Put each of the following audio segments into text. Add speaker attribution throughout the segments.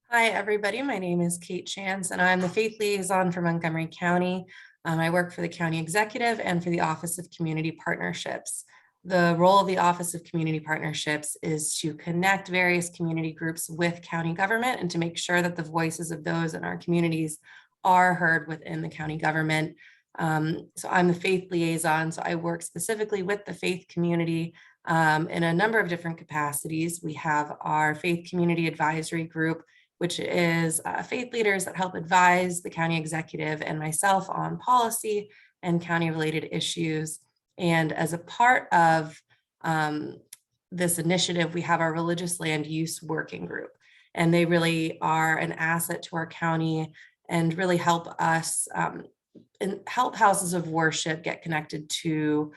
Speaker 1: Hi, everybody. My name is Kate Chance, and I'm the Faith Liaison for Montgomery County. I work for the County Executive and for the Office of Community Partnerships. The role of the Office of Community Partnerships is to connect various community groups with county government and to make sure that the voices of those in our communities are heard within the county government. So I'm the Faith Liaison, so I work specifically with the faith community in a number of different capacities. We have our Faith Community Advisory Group, which is faith leaders that help advise the county executive and myself on policy and county related issues. And as a part of this initiative, we have our religious land use working group, and they really are an asset to our county and really help us and help houses of worship get connected to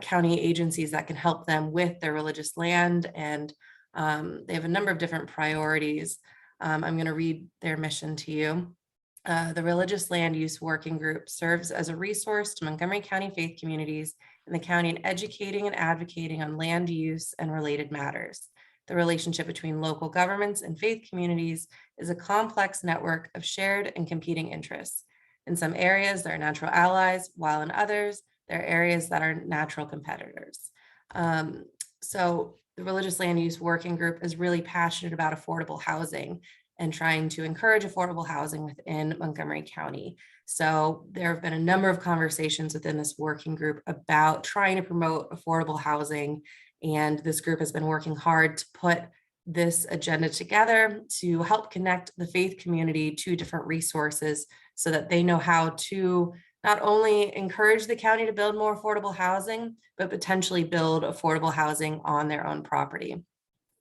Speaker 1: county agencies that can help them with their religious land. And they have a number of different priorities. I'm going to read their mission to you. The Religious Land Use Working Group serves as a resource to Montgomery County faith communities in the county in educating and advocating on land use and related matters. The relationship between local governments and faith communities is a complex network of shared and competing interests. In some areas, they're natural allies, while in others, there are areas that are natural competitors. So the Religious Land Use Working Group is really passionate about affordable housing and trying to encourage affordable housing within Montgomery County. So there have been a number of conversations within this working group about trying to promote affordable housing. And this group has been working hard to put this agenda together to help connect the faith community to different resources so that they know how to not only encourage the county to build more affordable housing, but potentially build affordable housing on their own property.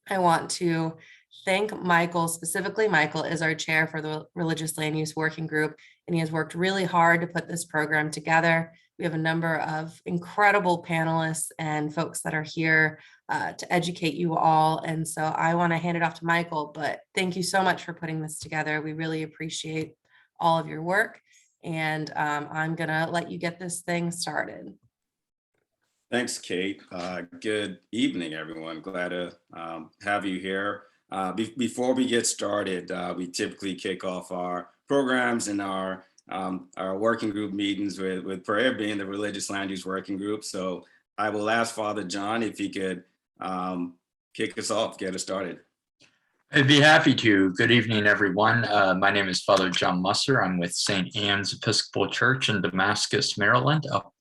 Speaker 1: I want to thank Michael specifically. Michael is our chair for the Religious Land Use Working Group, and he has worked really hard to put this program together. We have a number of incredible panelists and folks that are here to educate you all. And so I want to hand it off to Michael, but thank you so much for putting this together. We really appreciate all of your work. And I'm going to let you get this thing started.
Speaker 2: Thanks, Kate. Good evening, everyone. Glad to have you here. Before we get started, we typically kick off our programs and our working group meetings with prayer, being the Religious Land Use Working Group. So I will ask Father John if he could kick us off, get us started.
Speaker 3: I'd be happy to. Good evening, everyone. My name is Father John Musser. I'm with St. Anne's Episcopal Church in Damascus, Maryland, up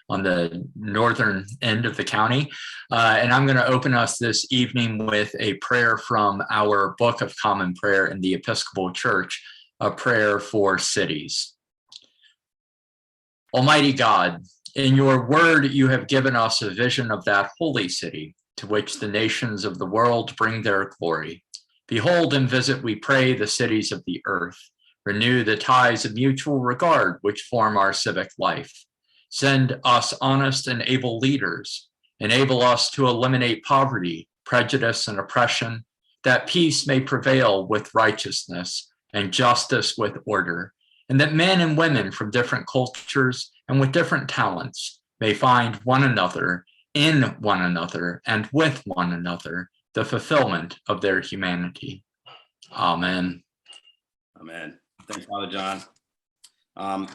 Speaker 3: on the northern end of the county. And I'm going to open us this evening with a prayer from our Book of Common Prayer in the Episcopal Church, a prayer for cities. Almighty God, in your word, you have given us a vision of that holy city to which the nations of the world bring their glory. Behold and visit, we pray, the cities of the earth. Renew the ties of mutual regard which form our civic life. Send us honest and able leaders. Enable us to eliminate poverty, prejudice, and oppression, that peace may prevail with righteousness and justice with order, and that men and women from different cultures and with different talents may find one another, in one another, and with one another, the fulfillment of their humanity. Amen.
Speaker 2: Amen. Thanks, Father John.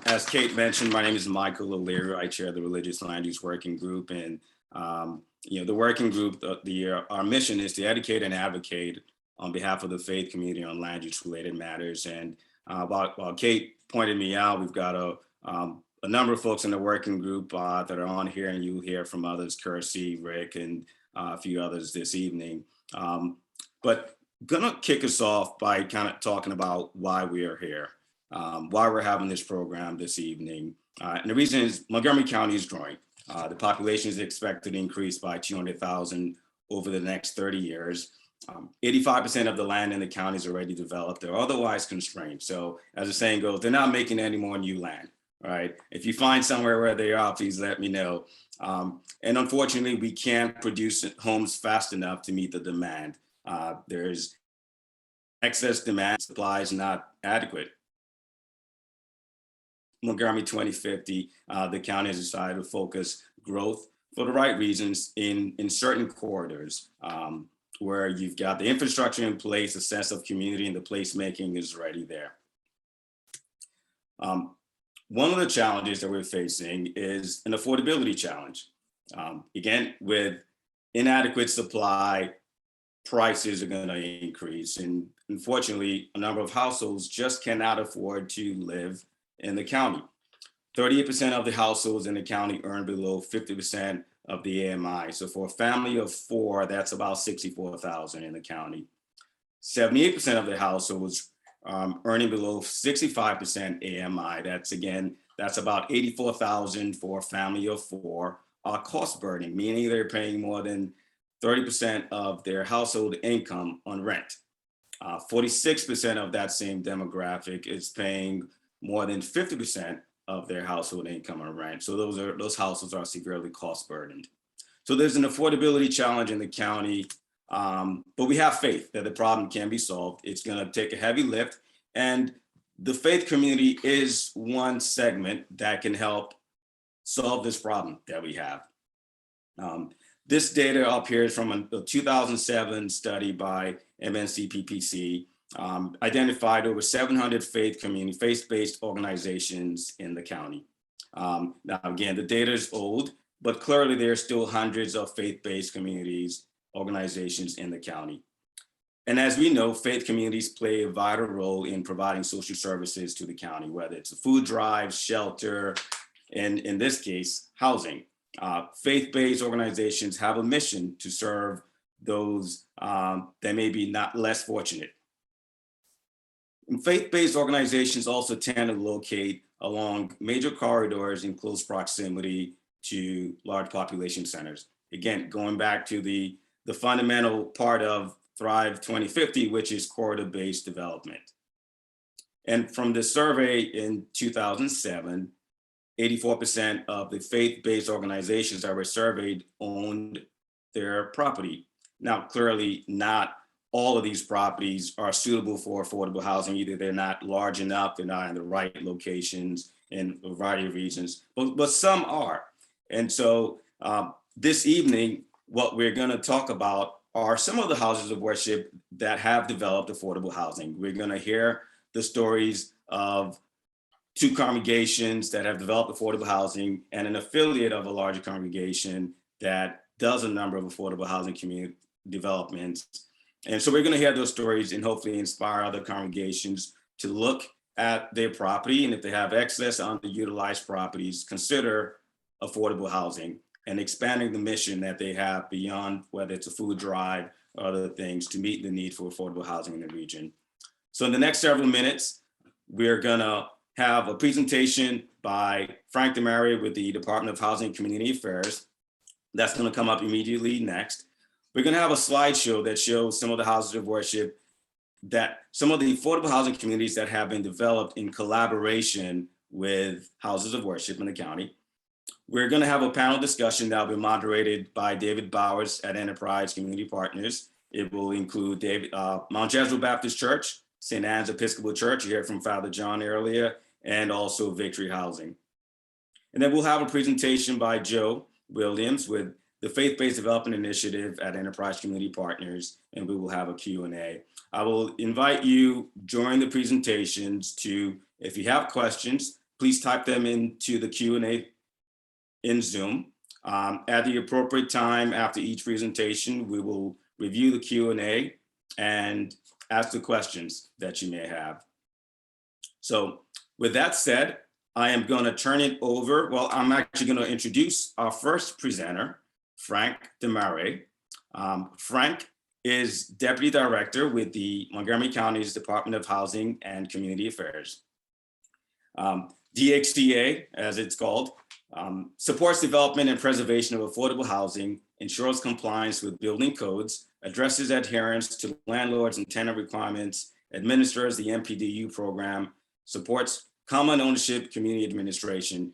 Speaker 2: As Kate mentioned, my name is Michael O'Leary. I chair the Religious Land Use Working Group, and the working group, our mission is to educate and advocate on behalf of the faith community on land use related matters. And while Kate pointed me out, we've got a number of folks in the working group that are on here, and you'll hear from others, Kirsty, Rick, and a few others this evening. But gonna kick us off by kind of talking about why we are here. Why we're having this program this evening. And the reason is Montgomery County is growing. The population is expected to increase by 200,000 over the next 30 years. 85% of the land in the county is already developed or otherwise constrained. So as the saying goes, they're not making any more new land, right? If you find somewhere where they are, please let me know. And unfortunately, we can't produce homes fast enough to meet the demand. There's excess demand, supply is not adequate. Montgomery 2050, the county has decided to focus growth for the right reasons in certain corridors. where you've got the infrastructure in place, a sense of community, and the placemaking is already there. One of the challenges that we're facing is an affordability challenge. Again, with inadequate supply, prices are going to increase. And unfortunately, a number of households just cannot afford to live in the county. 38% of the households in the county earn below 50% of the AMI. So for a family of 4, that's about $64,000 in the county. 78% of the households earning below 65% AMI. That's about $84,000 for a family of 4, are cost burden, meaning they're paying more than 30% of their household income on rent. 46% of that same demographic is paying more than 50% of their household income on rent. So those households are severely cost burdened. So there's an affordability challenge in the county, but we have faith that the problem can be solved. It's going to take a heavy lift, and the faith community is one segment that can help solve this problem that we have. This data up here is from a 2007 study by MNCPPC, identified over 700 faith-based organizations in the county. Now, again, the data is old, but clearly there are still hundreds of faith-based organizations in the county. And as we know, faith communities play a vital role in providing social services to the county, whether it's a food drive, shelter, and in this case, housing. Faith-based organizations have a mission to serve those that may be not less fortunate. And faith-based organizations also tend to locate along major corridors in close proximity to large population centers. Again, going back to the fundamental part of Thrive 2050, which is corridor-based development. And from the survey in 2007, 84% of the faith-based organizations that were surveyed owned their property. Now, clearly not all of these properties are suitable for affordable housing. Either they're not large enough, they're not in the right locations in a variety of reasons, but some are. And so this evening, what we're going to talk about are some of the houses of worship that have developed affordable housing. We're going to hear the stories of 2 congregations that have developed affordable housing and an affiliate of a larger congregation that does a number of affordable housing community developments. And so we're going to hear those stories and hopefully inspire other congregations to look at their property, and if they have excess underutilized properties, consider affordable housing and expanding the mission that they have beyond whether it's a food drive or other things to meet the need for affordable housing in the region. So in the next several minutes, we're gonna have a presentation by Frank DeMaria with the Department of Housing and Community Affairs. That's gonna come up immediately next. We're gonna have a slideshow that shows some of the houses of worship, that some of the affordable housing communities that have been developed in collaboration with houses of worship in the county. We're going to have a panel discussion that will be moderated by David Bowers at Enterprise Community Partners. It will include Mount Jezreel Baptist Church, St. Anne's Episcopal Church, you heard from Father John earlier, and also Victory Housing. And then we'll have a presentation by Joe Williams with the Faith-Based Development Initiative at Enterprise Community Partners, and we will have a Q&A. I will invite you during the presentations to, if you have questions, please type them into the Q&A in Zoom. At the appropriate time after each presentation, we will review the Q&A and ask the questions that you may have. So with that said, I am going to turn it over. Well, I'm actually going to introduce our first presenter, Frank DeMaria. Frank is Deputy Director with the Montgomery County's Department of Housing and Community Affairs. DHCA, as it's called, supports development and preservation of affordable housing, ensures compliance with building codes, addresses adherence to landlords and tenant requirements, administers the MPDU program, supports common ownership community administration.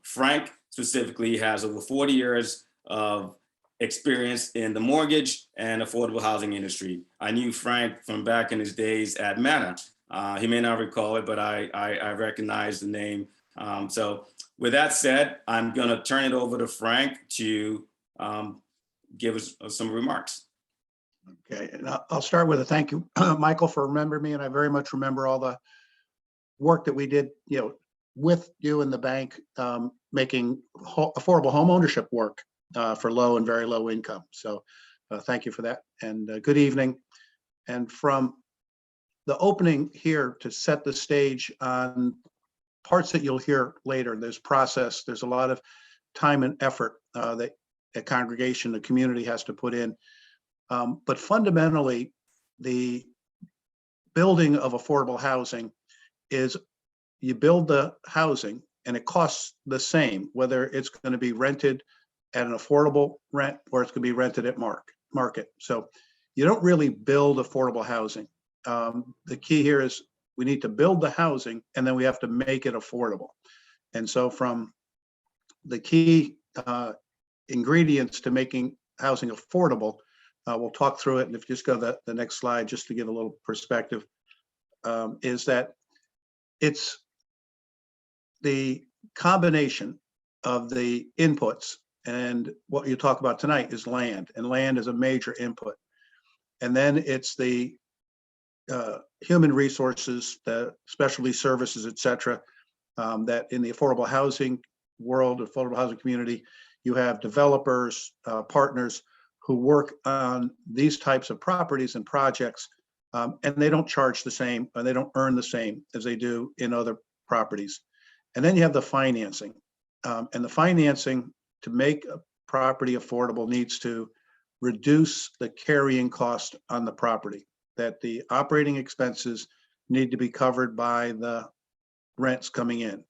Speaker 2: Frank specifically has over 40 years of experience in the mortgage and affordable housing industry. I knew Frank from back in his days at Manna. He may not recall it, but I recognize the name. So with that said, I'm going to turn it over to Frank to give us some remarks.
Speaker 4: Okay, and I'll start with a thank you, Michael, for remembering me, and I very much remember all the work that we did, with you and the bank, making affordable home ownership work for low and very low income. So thank you for that, and good evening. And from the opening here to set the stage on parts that you'll hear later, there's process, there's a lot of time and effort that a congregation, the community has to put in. But fundamentally, the building of affordable housing is you build the housing and it costs the same, whether it's going to be rented at an affordable rent or it's going to be rented at market. So you don't really build affordable housing. The key here is we need to build the housing and then we have to make it affordable. And so from the key ingredients to making housing affordable, we'll talk through it. And if you just go to the next slide, just to give a little perspective, is that it's the combination of the inputs, and what you talk about tonight is land, and land is a major input. And then it's the human resources, the specialty services, et cetera, that in the affordable housing world, affordable housing community, you have developers, partners who work on these types of properties and projects, and they don't charge the same, or they don't earn the same as they do in other properties. And then you have the financing, and the financing to make a property affordable needs to reduce the carrying cost on the property, that the operating expenses need to be covered by the rents coming in.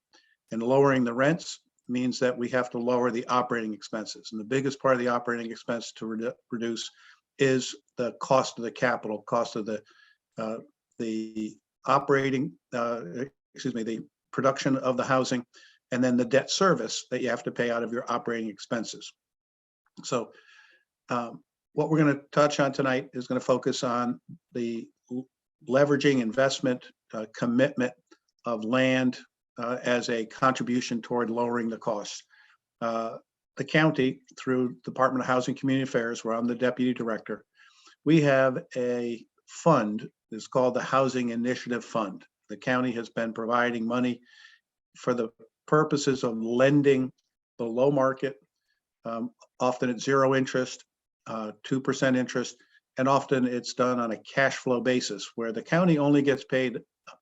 Speaker 4: And lowering the rents means that we have to lower the operating expenses. And the biggest part of the operating expense to reduce is the cost of the capital, cost of the operating, the production of the housing, and then the debt service that you have to pay out of your operating expenses. So what we're going to touch on tonight is going to focus on the leveraging investment commitment of land as a contribution toward lowering the costs. The county, through Department of Housing and Community Affairs, where I'm the deputy director, we have a fund. It's called the Housing Initiative Fund. The county has been providing money for the purposes of lending below market, often at zero interest, 2% interest, and often it's done on a cash flow basis where the county only gets paid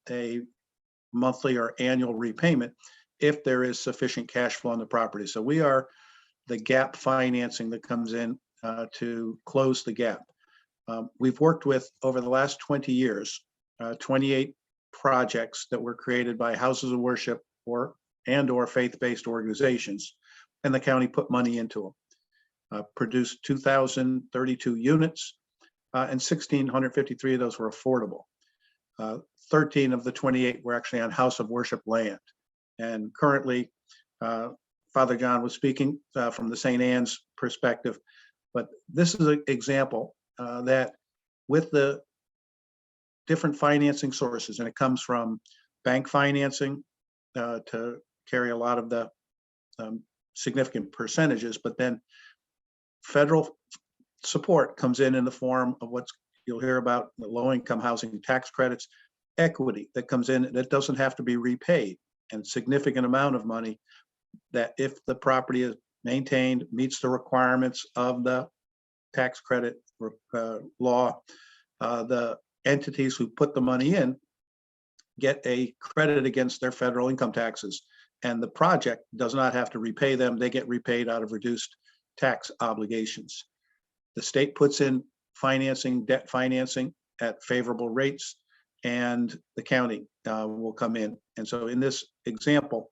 Speaker 4: a monthly or annual repayment if there is sufficient cash flow on the property. So we are the gap financing that comes in to close the gap. We've worked with, over the last 20 years, 28 projects that were created by houses of worship or faith-based organizations, and the county put money into them. Produced 2,032 units, and 1,653 of those were affordable. 13 of the 28 were actually on house of worship land. And currently, Father John was speaking from the St. Anne's perspective, but this is an example that with the different financing sources, and it comes from bank financing to carry a lot of the significant percentages, but then federal support comes in the form of what you'll hear about, the low-income housing tax credits, equity that comes in that doesn't have to be repaid, and significant amount of money that if the property is maintained, meets the requirements of the tax credit law, the entities who put the money in get a credit against their federal income taxes, and the project does not have to repay them. They get repaid out of reduced tax obligations. The state puts in financing, debt financing at favorable rates, and the county will come in. And so in this example,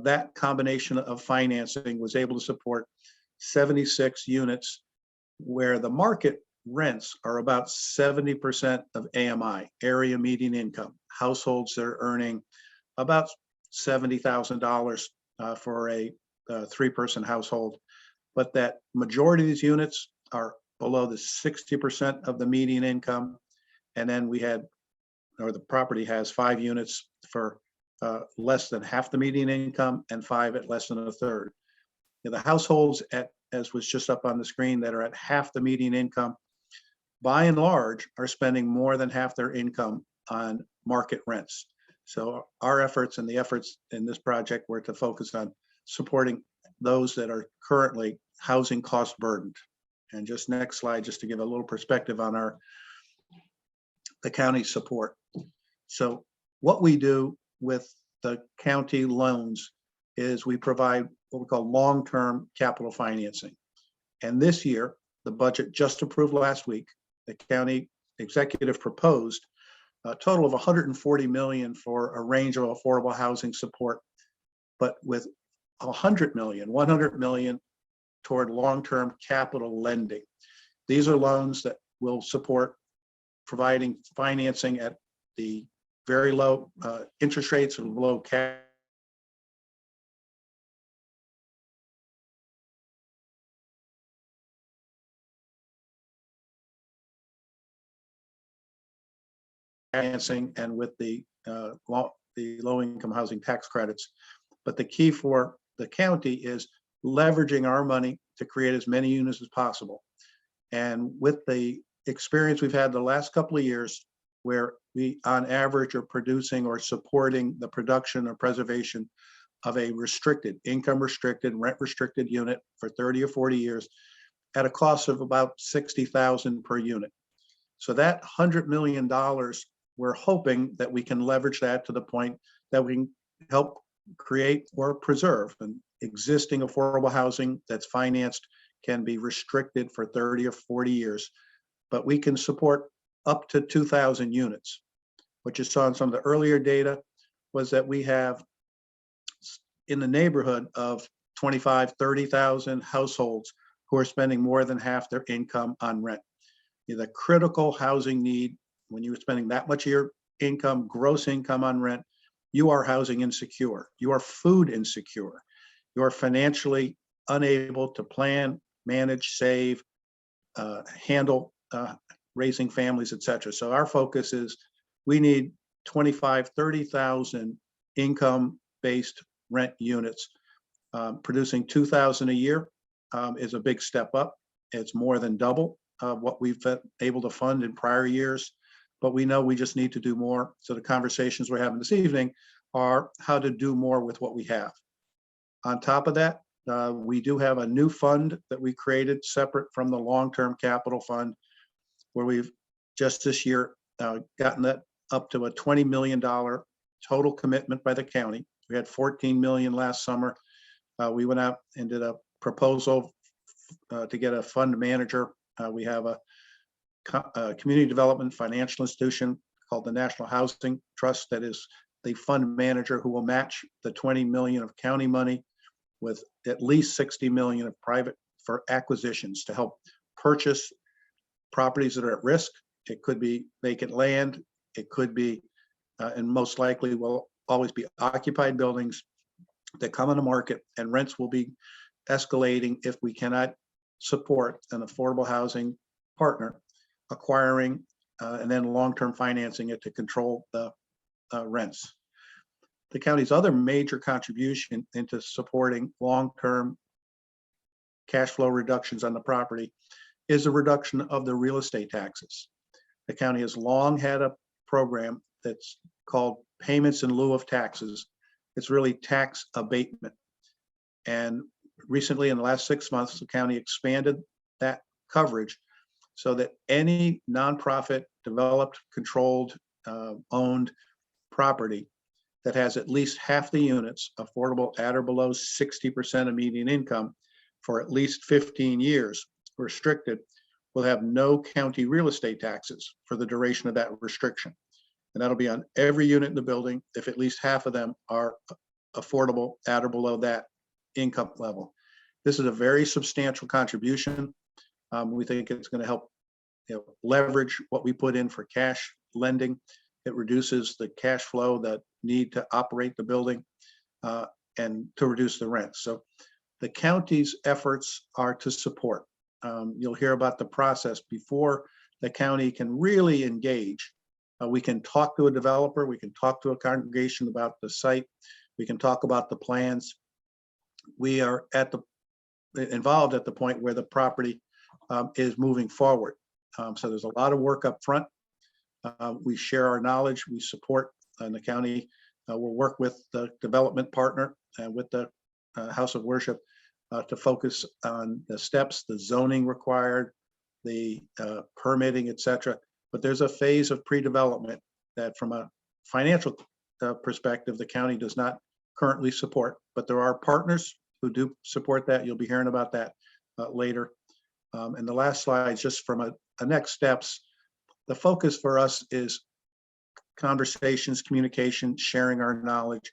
Speaker 4: that combination of financing was able to support 76 units where the market rents are about 70% of AMI, area median income. Households that are earning about $70,000 for a three-person household, but that majority of these units are below the 60% of the median income. And then we had, or the property has 5 units for less than half the median income and 5 at less than a third. The households at, as was just up on the screen, that are at half the median income, by and large, are spending more than half their income on market rents. So our efforts and the efforts in this project were to focus on supporting those that are currently housing cost burdened. And just next slide, just to give a little perspective on the county support. So what we do with the county loans is we provide what we call long-term capital financing. And this year, the budget just approved last week, the county executive proposed a total of $140 million for a range of affordable housing support, but with $100 million toward long-term capital lending. These are loans that will support providing financing at the very low interest rates and low cash. Financing and with the low-income housing tax credits. But the key for the county is leveraging our money to create as many units as possible. And with the experience we've had the last couple of years, where we on average are producing or supporting the production or preservation of a restricted, income restricted, rent restricted unit for 30 or 40 years at a cost of about $60,000 per unit. So that $100 million, we're hoping that we can leverage that to the point that we can help create or preserve an existing affordable housing that's financed, can be restricted for 30 or 40 years, but we can support up to 2,000 units. What you saw in some of the earlier data was that we have in the neighborhood of 25, 30,000 households who are spending more than half their income on rent. The critical housing need, when you're spending that much of your income, gross income on rent, you are housing insecure, you are food insecure, you are financially unable to plan, manage, save, handle raising families, etc. So our focus is we need 25, 30,000 income-based rent units. Producing 2,000 a year is a big step up. It's more than double what we've been able to fund in prior years, but we know we just need to do more. So the conversations we're having this evening are how to do more with what we have. On top of that, we do have a new fund that we created separate from the long-term capital fund, where we've just this year gotten that up to a $20 million total commitment by the county. We had 14 million last summer. We went out and did a proposal to get a fund manager. We have a community development financial institution called the National Housing Trust that is the fund manager who will match the 20 million of county money with at least 60 million of private for acquisitions to help purchase properties that are at risk. It could be vacant land. It could be, and most likely will always be occupied buildings that come on the market, and rents will be escalating if we cannot support an affordable housing partner acquiring and then long-term financing it to control the rents. The county's other major contribution into supporting long-term cash flow reductions on the property is the reduction of the real estate taxes. The county has long had a program that's called payments in lieu of taxes. It's really tax abatement. And recently, in the last 6 months, the county expanded that coverage so that any nonprofit, developed, controlled, owned property that has at least half the units affordable at or below 60% of median income for at least 15 years restricted will have no county real estate taxes for the duration of that restriction. And that'll be on every unit in the building if at least half of them are affordable at or below that income level. This is a very substantial contribution. We think it's going to help leverage what we put in for cash lending. It reduces the cash flow, the need to operate the building, and to reduce the rent. So the county's efforts are to support. You'll hear about the process before the county can really engage. We can talk to a developer, we can talk to a congregation about the site, we can talk about the plans. We are involved at the point where the property is moving forward. So there's a lot of work up front. We share our knowledge, we support in the county. We'll work with the development partner and with the House of Worship to focus on the steps, the zoning required, the permitting, et cetera. But there's a phase of pre-development that from a financial perspective, the county does not currently support, but there are partners who do support that. You'll be hearing about that later. And the last slide, just from a next steps, the focus for us is conversations, communication, sharing our knowledge.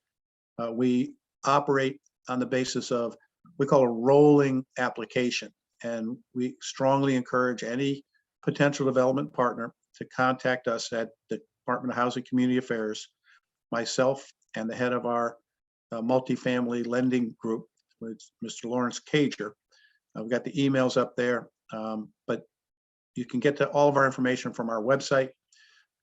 Speaker 4: We operate on the basis of, we call a rolling application. And we strongly encourage any potential development partner to contact us at the Department of Housing Community Affairs, myself and the head of our multifamily lending group, which is Mr. Lawrence Cager. We've got the emails up there, but you can get to all of our information from our website.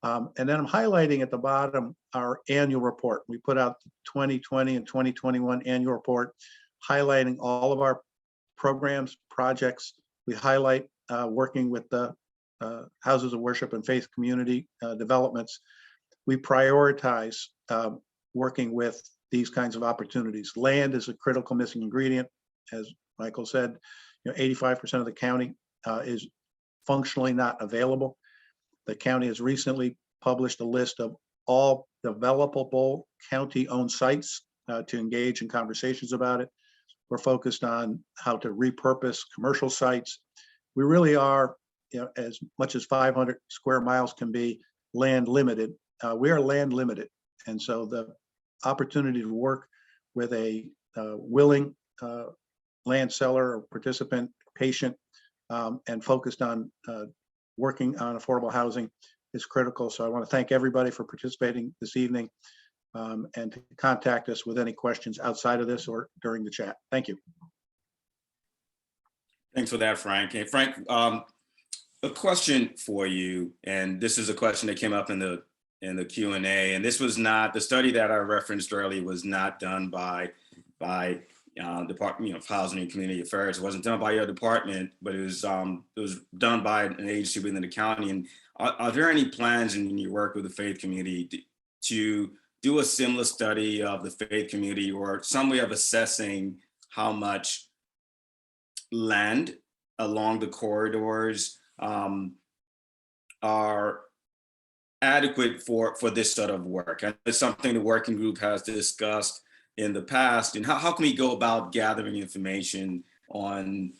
Speaker 4: And then I'm highlighting at the bottom our annual report. We put out the 2020 and 2021 annual report, highlighting all of our programs, projects. We highlight working with the houses of worship and faith community developments. We prioritize working with these kinds of opportunities. Land is a critical missing ingredient. As Michael said, 85% of the county is functionally not available. The county has recently published a list of all developable county-owned sites to engage in conversations about it. We're focused on how to repurpose commercial sites. We really are, as much as 500 square miles can be, land limited. We are land limited. And so the opportunity to work with a willing land seller or participant, patient, and focused on working on affordable housing is critical. So I want to thank everybody for participating this evening, and to contact us with any questions outside of this or during the chat. Thank you.
Speaker 2: Thanks for that, Frank. And Frank, a question for you, and this is a question that came up in the Q&A, and this was not, the study that I referenced earlier was not done by Department of Housing and Community Affairs. It wasn't done by your department, but it was done by an agency within the county. And are there any plans in your work with the faith community to do a similar study of the faith community, or some way of assessing how much land along the corridors are adequate for this sort of work? And it's something the working group has discussed in the past. And how can we go about gathering information on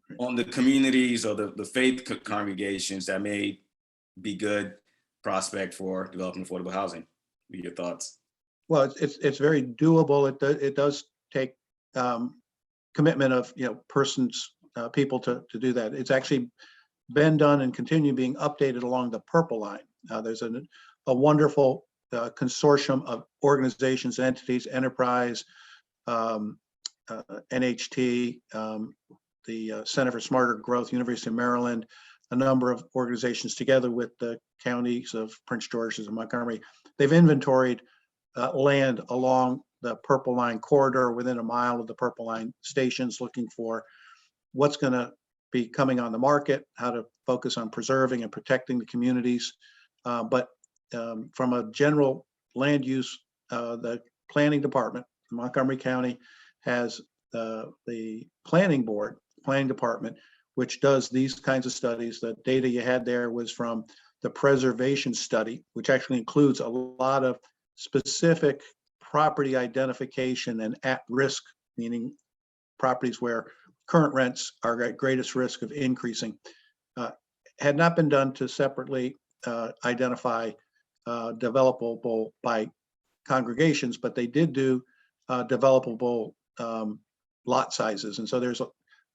Speaker 2: the communities or the faith congregations that may be good prospect for developing affordable housing? What are your thoughts?
Speaker 4: Well, it's very doable. It does take commitment of persons, people to do that. It's actually been done and continue being updated along the Purple Line. There's a wonderful consortium of organizations, entities, enterprise, NHT, the Center for Smarter Growth, University of Maryland, a number of organizations together with the counties of Prince George's and Montgomery. They've inventoried land along the Purple Line corridor within a mile of the Purple Line stations, looking for what's going to be coming on the market, how to focus on preserving and protecting the communities. But from a general land use, the planning department, Montgomery County has the planning board, planning department, which does these kinds of studies. The data you had there was from the preservation study, which actually includes a lot of specific property identification and at risk, meaning properties where current rents are at greatest risk of increasing. Had not been done to separately identify developable by congregations, but they did do developable lot sizes. And so there's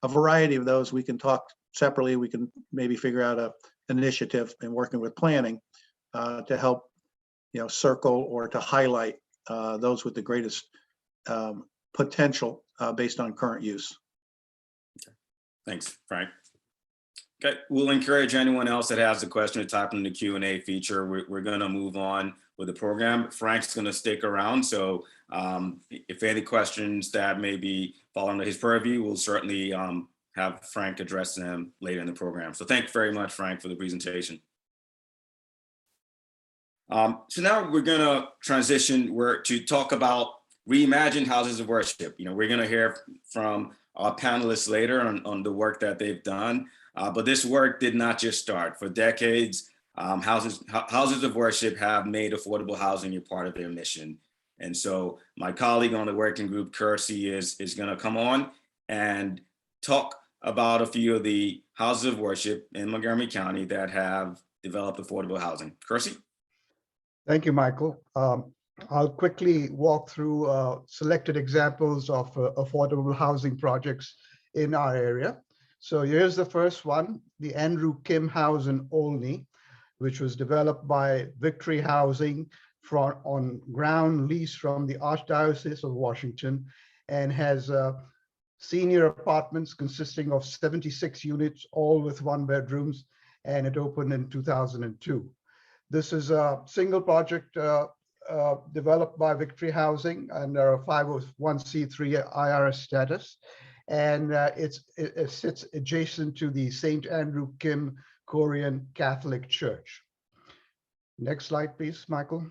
Speaker 4: a variety of those. We can talk separately. We can maybe figure out an initiative in working with planning to help circle or to highlight those with the greatest potential based on current use.
Speaker 2: Okay. Thanks, Frank. Okay, we'll encourage anyone else that has a question to type in the Q&A feature. We're going to move on with the program. Frank's going to stick around, so if any questions that may be fall under his purview, we'll certainly have Frank address them later in the program. So thank you very much, Frank, for the presentation. So now we're going to transition to talk about reimagined houses of worship. We're going to hear from our panelists later on the work that they've done. But this work did not just start. For decades, houses of worship have made affordable housing a part of their mission. And so my colleague on the working group, Kersey, is going to come on and talk about a few of the houses of worship in Montgomery County that have developed affordable housing. Kersey?
Speaker 5: Thank you, Michael. I'll quickly walk through selected examples of affordable housing projects in our area. So here's the first one, the Andrew Kim House in Olney, which was developed by Victory Housing on ground lease from the Archdiocese of Washington, and has senior apartments consisting of 76 units, all with 1 bedrooms, and it opened in 2002. This is a single project developed by Victory Housing under a 501c3 IRS status, and it sits adjacent to the St. Andrew Kim Korean Catholic Church. Next slide, please, Michael.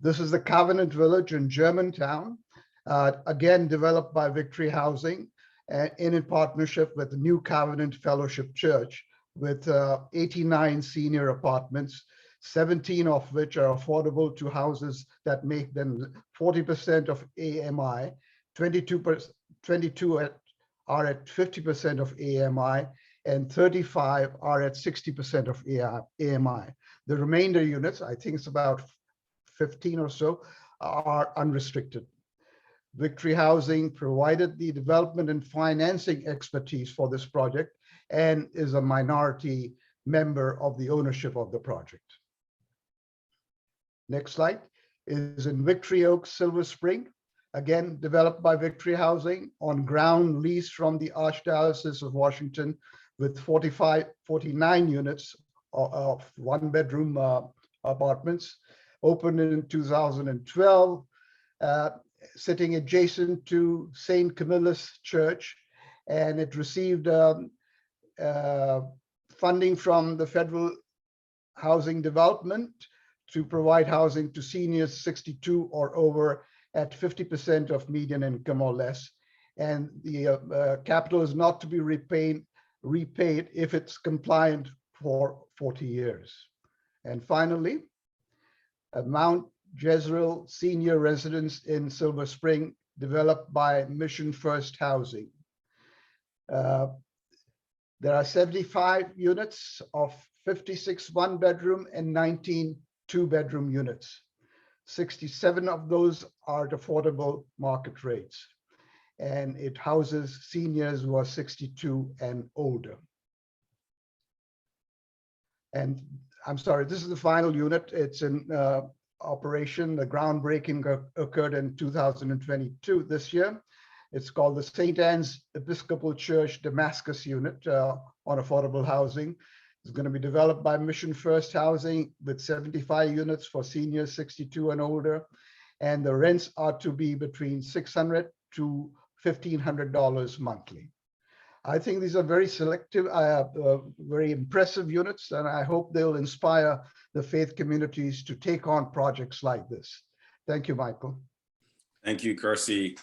Speaker 5: This is the Covenant Village in Germantown, again developed by Victory Housing in partnership with the New Covenant Fellowship Church, with 89 senior apartments, 17 of which are affordable to houses that make them 40% of AMI, 22 are at 50% of AMI, and 35 are at 60% of AMI. The remainder units, I think it's about 15 or so, are unrestricted. Victory Housing provided the development and financing expertise for this project and is a minority member of the ownership of the project. Next slide is in Victory Oaks, Silver Spring, again developed by Victory Housing on ground lease from the Archdiocese of Washington, with 49 units of 1 bedroom apartments, opened in 2012, sitting adjacent to St. Camilla's Church, and it received funding from the Federal Housing Development to provide housing to seniors 62 or over at 50% of median income or less. And the capital is not to be repaid if it's compliant for 40 years. And finally, Mount Jezreel Senior Residence in Silver Spring, developed by Mission First Housing. There are 75 units of 56 1-bedroom and 19 2-bedroom units. 67 of those are at affordable market rates, and it houses seniors who are 62 and older. And I'm sorry, this is the final unit. It's in operation. The groundbreaking occurred in 2022, this year. It's called the St. Anne's Episcopal Church Damascus Unit on affordable housing. It's going to be developed by Mission First Housing with 75 units for seniors 62 and older. And the rents are to be between $600 to $1,500 monthly. I think these are very selective, very impressive units, and I hope they'll inspire the faith communities to take on projects like this. Thank you, Michael. Thank you,
Speaker 2: Kersey.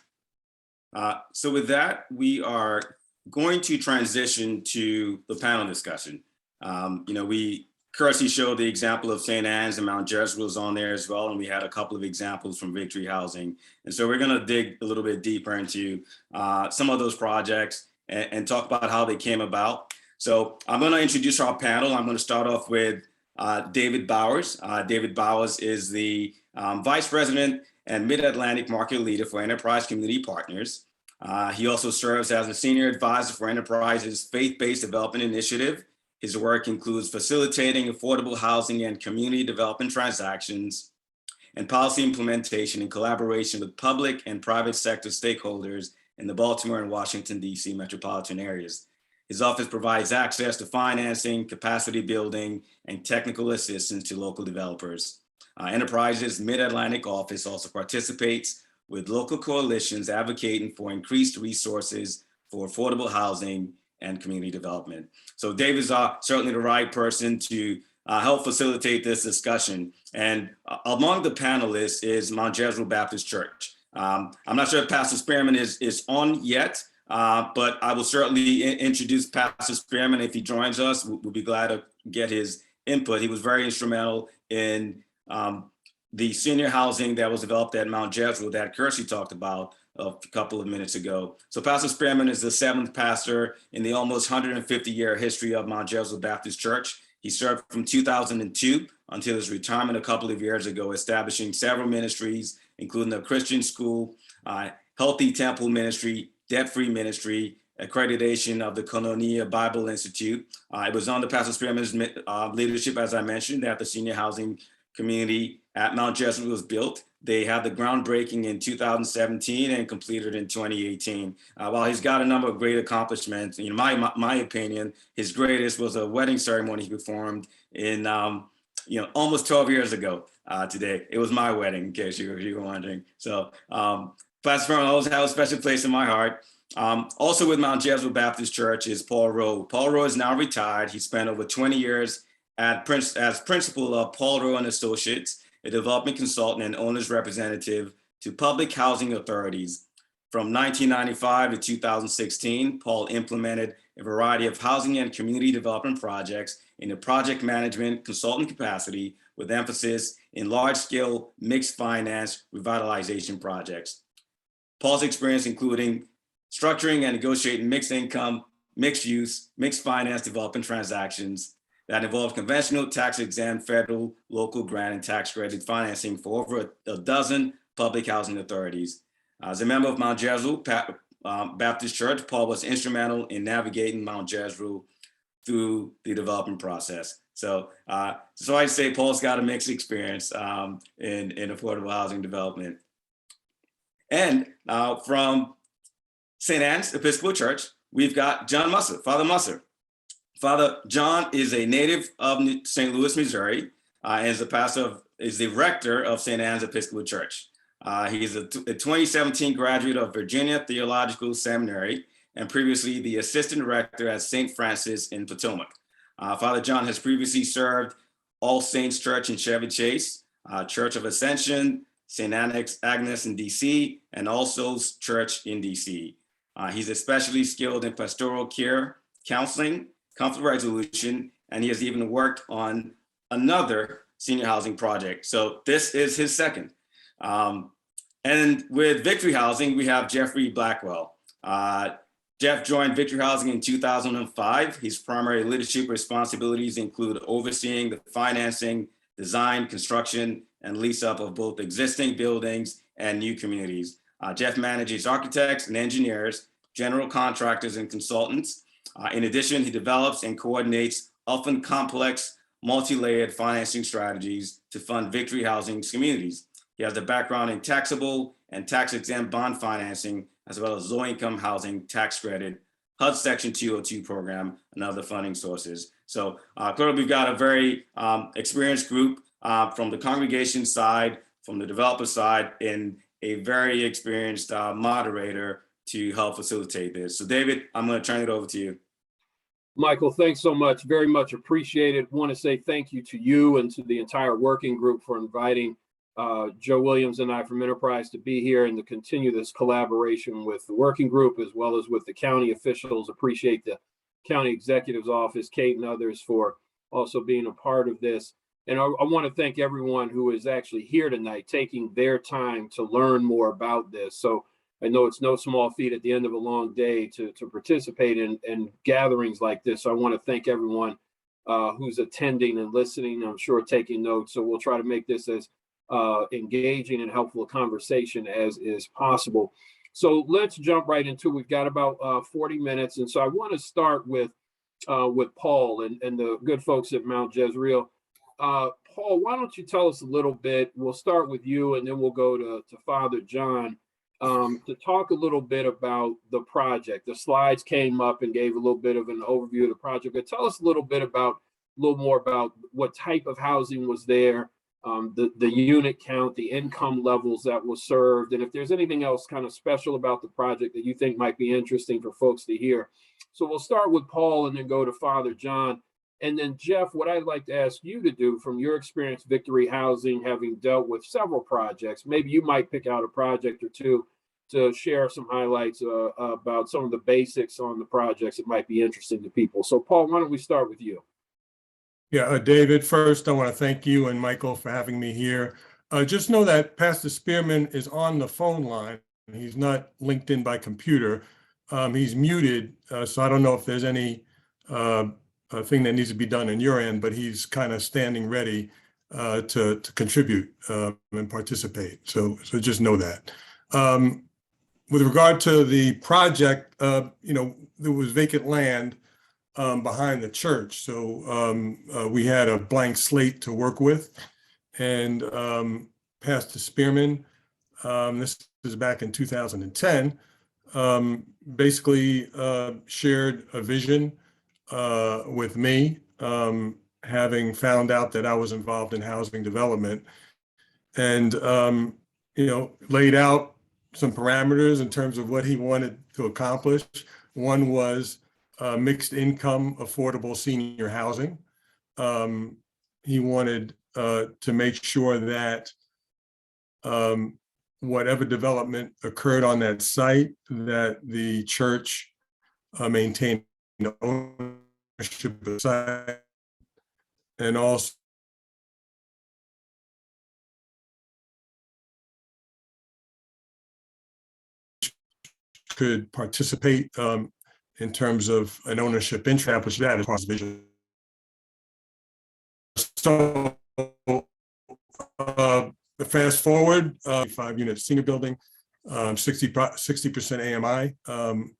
Speaker 2: So with that, we are going to transition to the panel discussion. Kersey showed the example of St. Anne's, and Mount Jezreel is on there as well, and we had a couple of examples from Victory Housing. And so we're going to dig a little bit deeper into some of those projects and talk about how they came about. So I'm going to introduce our panel. I'm going to start off with David Bowers. David Bowers is the Vice President and Mid-Atlantic Market Leader for Enterprise Community Partners. He also serves as a Senior Advisor for Enterprise's Faith-Based Development Initiative. His work includes facilitating affordable housing and community development transactions and policy implementation in collaboration with public and private sector stakeholders in the Baltimore and Washington, D.C. metropolitan areas. His office provides access to financing, capacity building, and technical assistance to local developers. Enterprise's Mid-Atlantic office also participates with local coalitions advocating for increased resources for affordable housing and community development. So David's certainly the right person to help facilitate this discussion. And among the panelists is Mount Jezreel Baptist Church. I'm not sure if Pastor Spearman is on yet, but I will certainly introduce Pastor Spearman if he joins us. We'll be glad to get his input. He was very instrumental in the senior housing that was developed at Mount Jezreel that Kirsty talked about a couple of minutes ago. So Pastor Spearman is the 7th pastor in the almost 150-year history of Mount Jezreel Baptist Church. He served from 2002 until his retirement a couple of years ago, establishing several ministries, including a Christian school, Healthy Temple Ministry, Debt-Free Ministry, accreditation of the Koinonia Bible Institute. It was under Pastor Spearman's leadership, as I mentioned, that the senior housing community at Mount Jezreel was built. They had the groundbreaking in 2017 and completed in 2018. While he's got a number of great accomplishments, in my opinion, his greatest was a wedding ceremony he performed in almost 12 years ago today. It was my wedding, in case you were wondering. So Pastor Spearman always has a special place in my heart. Also with Mount Jezreel Baptist Church is Paul Rowe. Paul Rowe is now retired. He spent over 20 years as principal of Paul Rowe and Associates, a development consultant and owner's representative to public housing authorities. From 1995 to 2016, Paul implemented a variety of housing and community development projects in a project management consultant capacity with emphasis in large-scale mixed finance revitalization projects. Paul's experience including structuring and negotiating mixed income, mixed use, mixed finance development transactions that involve conventional tax-exempt federal, local grant and tax credit financing for over a dozen public housing authorities. As a member of Mount Jezreel Baptist Church, Paul was instrumental in navigating Mount Jezreel through the development process. So I'd say Paul's got a mixed experience in affordable housing development. And from St. Anne's Episcopal Church, we've got John Musser, Father Musser. Father John is a native of St. Louis, Missouri, and is the rector of St. Anne's Episcopal Church. He is a 2017 graduate of Virginia Theological Seminary and previously the assistant rector at St. Francis in Potomac. Father John has previously served All Saints Church in Chevy Chase, Church of Ascension, St. Agnes in DC, and All Souls Church in DC. He's especially skilled in pastoral care, counseling, conflict resolution, and he has even worked on another senior housing project. So this is his second. And with Victory Housing, we have Jeffrey Blackwell. Jeff joined Victory Housing in 2005. His primary leadership responsibilities include overseeing the financing, design, construction, and lease up of both existing buildings and new communities. Jeff manages architects and engineers, general contractors and consultants. In addition, he develops and coordinates often complex, multi-layered financing strategies to fund Victory Housing's communities. He has a background in taxable and tax-exempt bond financing, as well as low-income housing tax credit, HUD Section 202 program, and other funding sources. So clearly we've got a very experienced group from the congregation side, from the developer side, and a very experienced moderator to help facilitate this. So David, I'm going to turn it over to you.
Speaker 6: Michael, thanks so much. Very much appreciated. Want to say thank you to you and to the entire working group for inviting Joe Williams and I from Enterprise to be here and to continue this collaboration with the working group as well as with the county officials. Appreciate the county executive's office, Kate and others for also being a part of this. And I want to thank everyone who is actually here tonight, taking their time to learn more about this. So I know it's no small feat at the end of a long day to participate in gatherings like this. So I want to thank everyone who's attending and listening. I'm sure taking notes. So we'll try to make this as engaging and helpful a conversation as is possible. So let's jump right into. We've got about 40 minutes, and so I want to start with Paul and the good folks at Mount Jezreel. Paul, why don't you tell us a little bit? We'll start with you, and then we'll go to Father John. To talk a little bit about the project. The slides came up and gave a little bit of an overview of the project, but tell us a little more about what type of housing was there, the unit count, the income levels that were served, and if there's anything else kind of special about the project that you think might be interesting for folks to hear. So we'll start with Paul and then go to Father John. And then Jeff, what I'd like to ask you to do from your experience, Victory Housing, having dealt with several projects, maybe you might pick out a project or two to share some highlights about some of the basics on the projects that might be interesting to people. So Paul, why don't we start with you?
Speaker 7: Yeah, David, first, I want to thank you and Michael for having me here. Just know that Pastor Spearman is on the phone line. He's not linked in by computer. He's muted, so I don't know if there's any thing that needs to be done on your end, but he's kind of standing ready to contribute and participate. So just know that. With regard to the project, there was vacant land behind the church. So we had a blank slate to work with. And Pastor Spearman, this is back in 2010, basically shared a vision with me, having found out that I was involved in housing development, and laid out some parameters in terms of what he wanted to accomplish. One was mixed income, affordable senior housing. He wanted to make sure that whatever development occurred on that site, that the church maintained ownership of the site, and also could participate in terms of an ownership interest, which that is part of the vision. So fast forward, 5-unit senior building, 60% AMI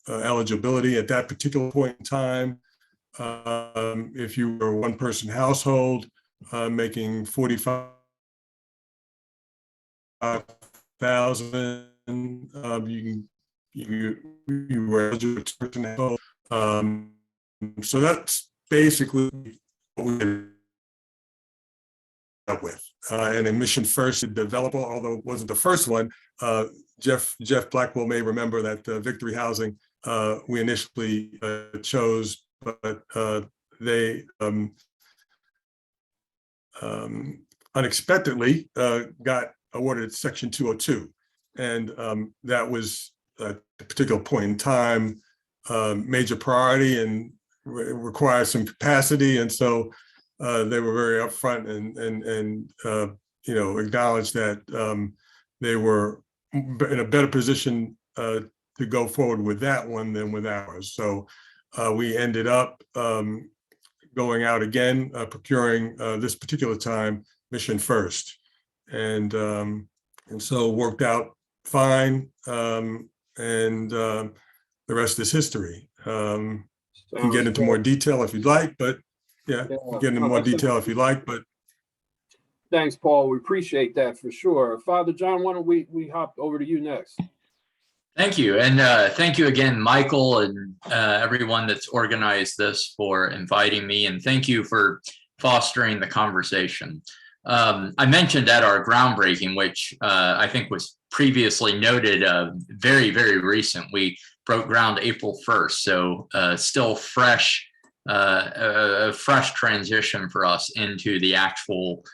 Speaker 7: eligibility at that particular point in time. If you were a one-person household making $45,000, you were eligible. So that's basically what we ended up with. And in Mission First, the developer, although it wasn't the first one, Jeff Blackwell may remember that Victory Housing we initially chose, but they unexpectedly got awarded Section 202. And that was at a particular point in time, major priority and required some capacity. And so they were very upfront and acknowledged that they were in a better position to go forward with that one than with ours. So we ended up going out again, procuring this particular time Mission First, and so worked out fine. And the rest is history. You can get into more detail if you'd like, but get into more detail if you'd like, but.
Speaker 6: Thanks, Paul. We appreciate that for sure. Father John, why don't we hop over to you next?
Speaker 3: Thank you. And thank you again, Michael, and everyone that's organized this for inviting me. And thank you for fostering the conversation. I mentioned at our groundbreaking, which I think was previously noted, very, very recent. We broke ground April 1st, so still fresh, a fresh transition for us into the actual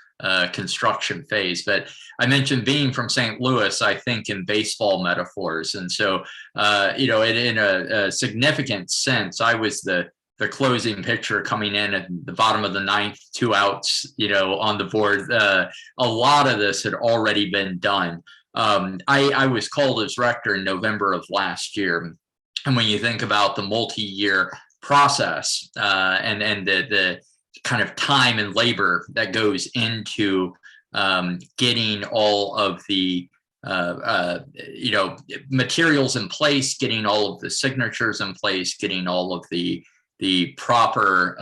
Speaker 3: construction phase. But I mentioned being from St. Louis, I think in baseball metaphors. And so, in a significant sense, I was the closing pitcher coming in at the bottom of the ninth, 2 outs, on the board. A lot of this had already been done. I was called as rector in November of last year. And when you think about the multi-year process and the kind of time and labor that goes into getting all of the materials in place, getting all of the signatures in place, getting all of the proper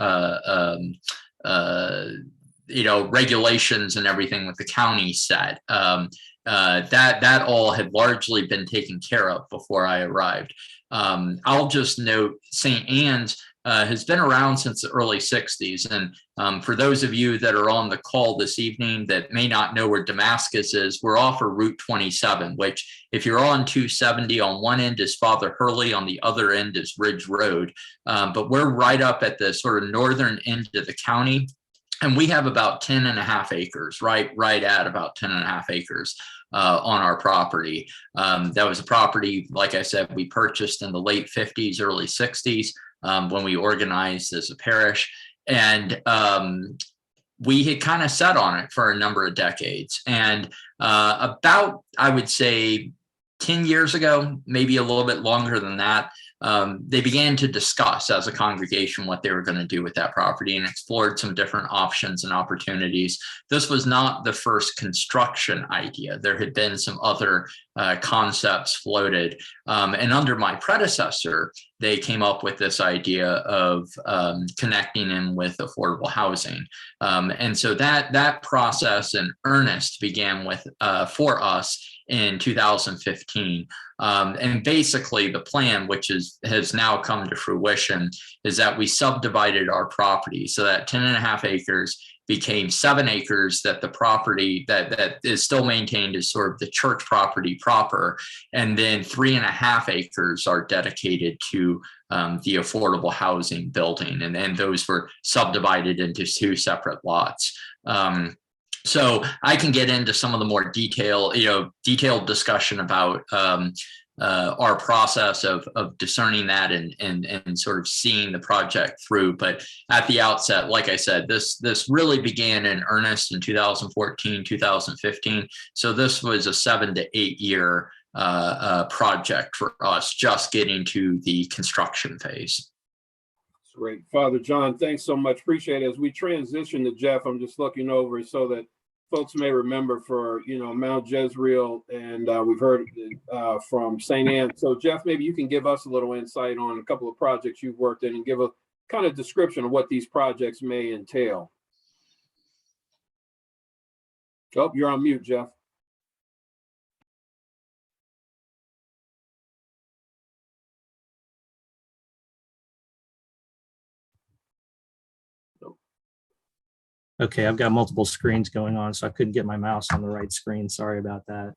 Speaker 3: regulations and everything with the county set, that all had largely been taken care of before I arrived. I'll just note St. Anne's has been around since the early 60s. And for those of you that are on the call this evening that may not know where Damascus is, we're off of Route 27, which if you're on 270, on one end is Father Hurley, on the other end is Ridge Road. But we're right up at the sort of northern end of the county. And we have about 10.5 acres, right at about 10.5 acres on our property. That was a property, like I said, we purchased in the late 50s, early 60s when we organized as a parish. And we had kind of sat on it for a number of decades. And about, I would say, 10 years ago, maybe a little bit longer than that, they began to discuss as a congregation what they were going to do with that property and explored some different options and opportunities. This was not the first construction idea. There had been some other concepts floated. And under my predecessor, they came up with this idea of connecting in with affordable housing. And so that process in earnest began with for us in 2015. And basically the plan, which has now come to fruition, is that we subdivided our property so that 10.5 acres became 7 acres, that the property that is still maintained as sort of the church property proper. And then 3.5 acres are dedicated to the affordable housing building. And then those were subdivided into 2 separate lots. So I can get into some of the more detailed discussion about our process of discerning that and sort of seeing the project through. But at the outset, like I said, this really began in earnest in 2014, 2015. So this was a 7 to 8 year project for us, just getting to the construction phase.
Speaker 6: Great. Father John, thanks so much. Appreciate it. As we transition to Jeff, I'm just looking over so that folks may remember for, Mount Jezreel, and we've heard from St. Anne. So Jeff, maybe you can give us a little insight on a couple of projects you've worked in and give a kind of description of what these projects may entail. Oh, you're on mute, Jeff.
Speaker 8: Okay, I've got multiple screens going on, so I couldn't get my mouse on the right screen. Sorry about that.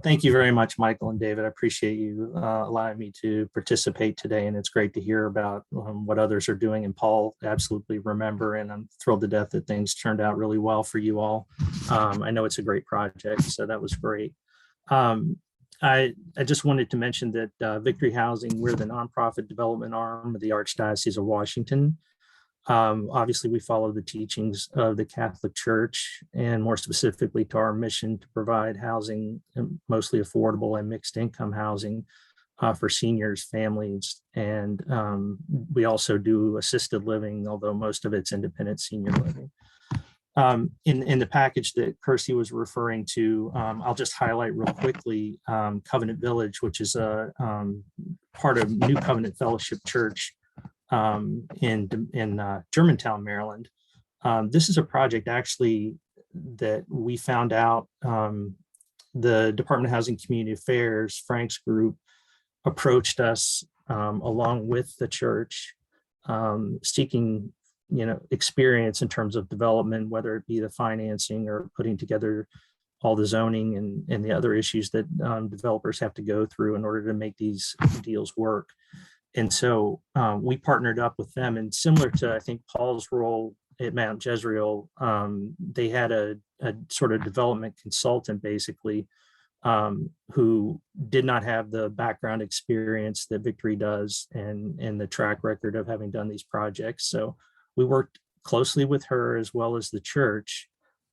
Speaker 8: Thank you very much, Michael and David. I appreciate you allowing me to participate today, and it's great to hear about what others are doing. And Paul, absolutely remember, and I'm thrilled to death that things turned out really well for you all. I know it's a great project, so that was great. I just wanted to mention that Victory Housing, we're the nonprofit development arm of the Archdiocese of Washington. Obviously, we follow the teachings of the Catholic Church, and more specifically to our mission to provide housing, mostly affordable and mixed income housing for seniors, families. And we also do assisted living, although most of it's independent senior living. In the package that Kirsty was referring to, I'll just highlight real quickly Covenant Village, which is a part of New Covenant Fellowship Church in Germantown, Maryland. This is a project actually that we found out the Department of Housing and Community Affairs, Frank's group, approached us along with the church, seeking experience in terms of development, whether it be the financing or putting together all the zoning and the other issues that developers have to go through in order to make these deals work. And so we partnered up with them, and similar to, I think, Paul's role at Mount Jezreel, they had a sort of development consultant, basically, who did not have the background experience that Victory does and the track record of having done these projects. So we worked closely with her as well as the church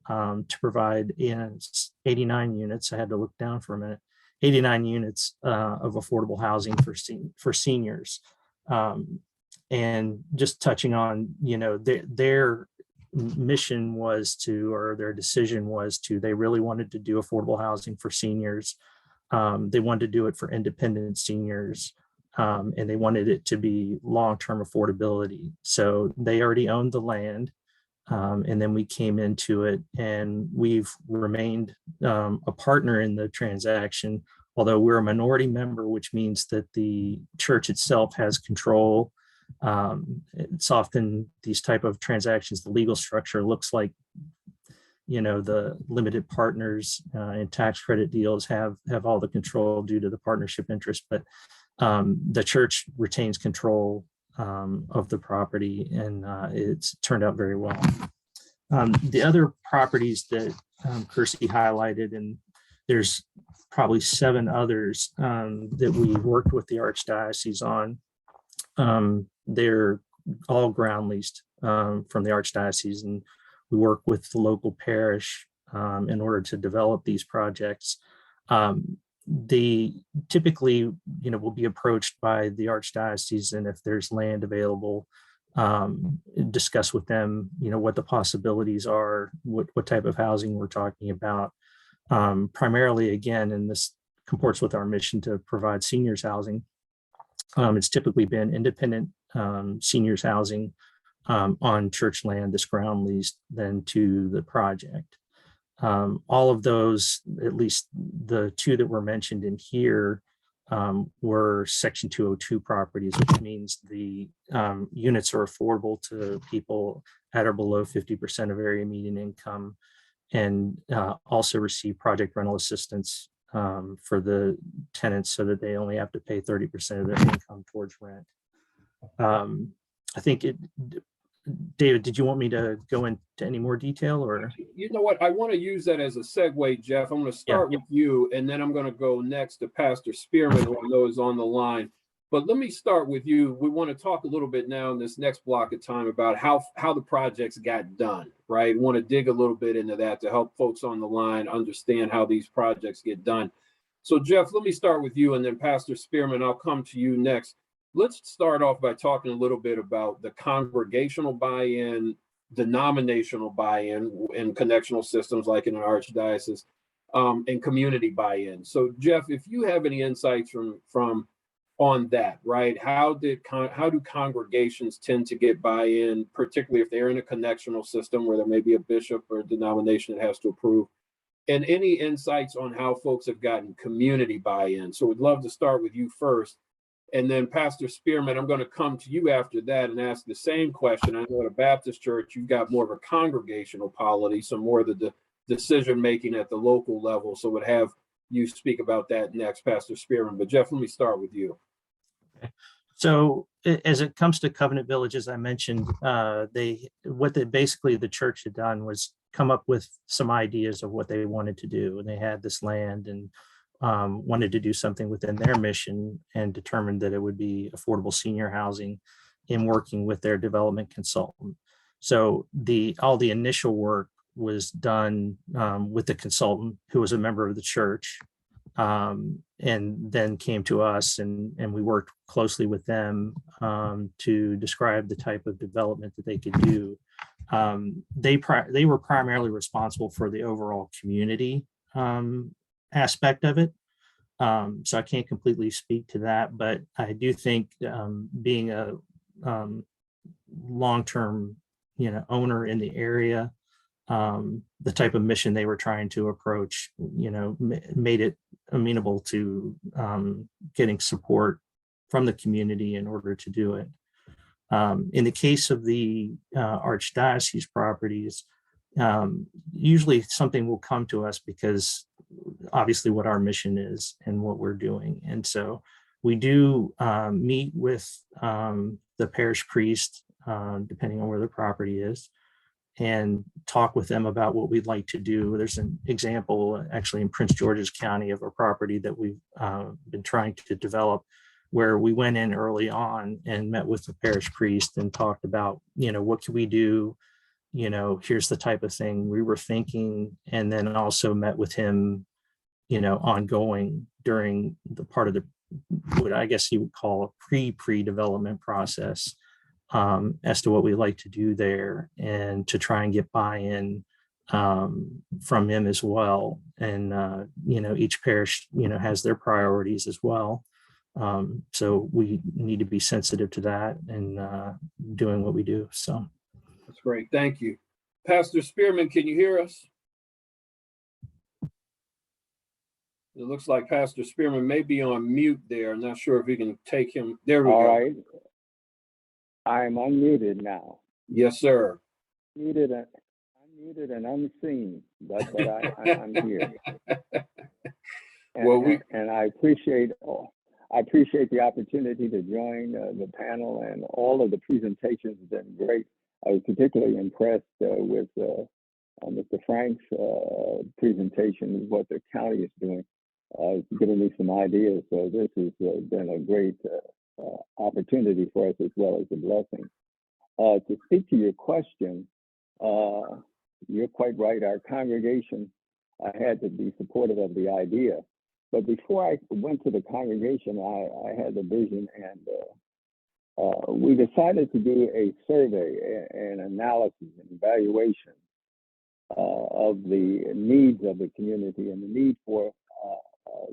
Speaker 8: to provide 89 units. I had to look down for a minute. 89 units of affordable housing for seniors. And just touching on, their mission was to, or their decision was to, they really wanted to do affordable housing for seniors. They wanted to do it for independent seniors, and they wanted it to be long-term affordability. So they already owned the land. And then we came into it, and we've remained a partner in the transaction, although we're a minority member, which means that the church itself has control. It's often these type of transactions, the legal structure looks like, the limited partners and tax credit deals have all the control due to the partnership interest, but the church retains control of the property, and it's turned out very well. The other properties that Kirsty highlighted, and there's probably 7 others that we worked with the Archdiocese on. They're all ground leased from the Archdiocese, and we work with the local parish in order to develop these projects. They typically, will be approached by the Archdiocese, and if there's land available, discuss with them, what the possibilities are, what type of housing we're talking about. Primarily, again, and this comports with our mission to provide seniors housing. It's typically been independent seniors housing on church land, this ground leased, then to the project. All of those, at least the 2 that were mentioned in here, were Section 202 properties, which means the units are affordable to people at or below 50% of area median income, and also receive project rental assistance for the tenants so that they only have to pay 30% of their income towards rent. I think David, did you want me to go into any more detail, or?
Speaker 6: You know what? I want to use that as a segue, Jeff. I'm going to start with you, and then I'm going to go next to Pastor Spearman, who I know is on the line. But let me start with you. We want to talk a little bit now in this next block of time about how the projects got done, right? Want to dig a little bit into that to help folks on the line understand how these projects get done. So, Jeff, let me start with you, and then Pastor Spearman, I'll come to you next. Let's start off by talking a little bit about the congregational buy-in, denominational buy-in in connectional systems like in an archdiocese, and community buy-in. So, Jeff, if you have any insights from on that, right? How do congregations tend to get buy-in, particularly if they're in a connectional system where there may be a bishop or a denomination that has to approve? And any insights on how folks have gotten community buy-in? So we'd love to start with you first. And then Pastor Spearman, I'm going to come to you after that and ask the same question. I know at a Baptist church, you've got more of a congregational polity, so more of the decision-making at the local level. So would have you speak about that next, Pastor Spearman. But Jeff, let me start with you.
Speaker 8: Okay. So as it comes to Covenant Village, as I mentioned, basically the church had done was come up with some ideas of what they wanted to do. And they had this land and wanted to do something within their mission, and determined that it would be affordable senior housing in working with their development consultant. So all the initial work was done with the consultant, who was a member of the church, and then came to us, and we worked closely with them to describe the type of development that they could do. They were primarily responsible for the overall community aspect of it. So I can't completely speak to that, but I do think being a long-term, owner in the area, the type of mission they were trying to approach, made it amenable to getting support from the community in order to do it. In the case of the Archdiocese properties, usually something will come to us because obviously what our mission is and what we're doing. And so we do meet with the parish priest, depending on where the property is, and talk with them about what we'd like to do. There's an example actually in Prince George's County of a property that we've been trying to develop, where we went in early on and met with the parish priest and talked about, what can we do? Here's the type of thing we were thinking, and then also met with him, ongoing during the part of what I guess you would call a pre-development process, as to what we like to do there, and to try and get buy-in from him as well. And, each parish, has their priorities as well. So we need to be sensitive to that and doing what we do. So.
Speaker 6: That's great. Thank you. Pastor Spearman, can you hear us? It looks like Pastor Spearman may be on mute there. I'm not sure if we can take him. There we
Speaker 9: All
Speaker 6: go.
Speaker 9: right. I'm unmuted now.
Speaker 6: Yes, sir.
Speaker 9: Muted and unmuted and unseen, but I'm here. And,
Speaker 6: Well,
Speaker 9: and I appreciate the opportunity to join the panel, and all of the presentations have been great. I was particularly impressed with Mr. Frank's presentation, what the county is doing. Giving me some ideas. So this has been a great opportunity for us, as well as a blessing. To speak to your question, you're quite right. Our congregation had to be supportive of the idea. But before I went to the congregation, I had the vision, and we decided to do a survey, an analysis, an evaluation of the needs of the community and the need for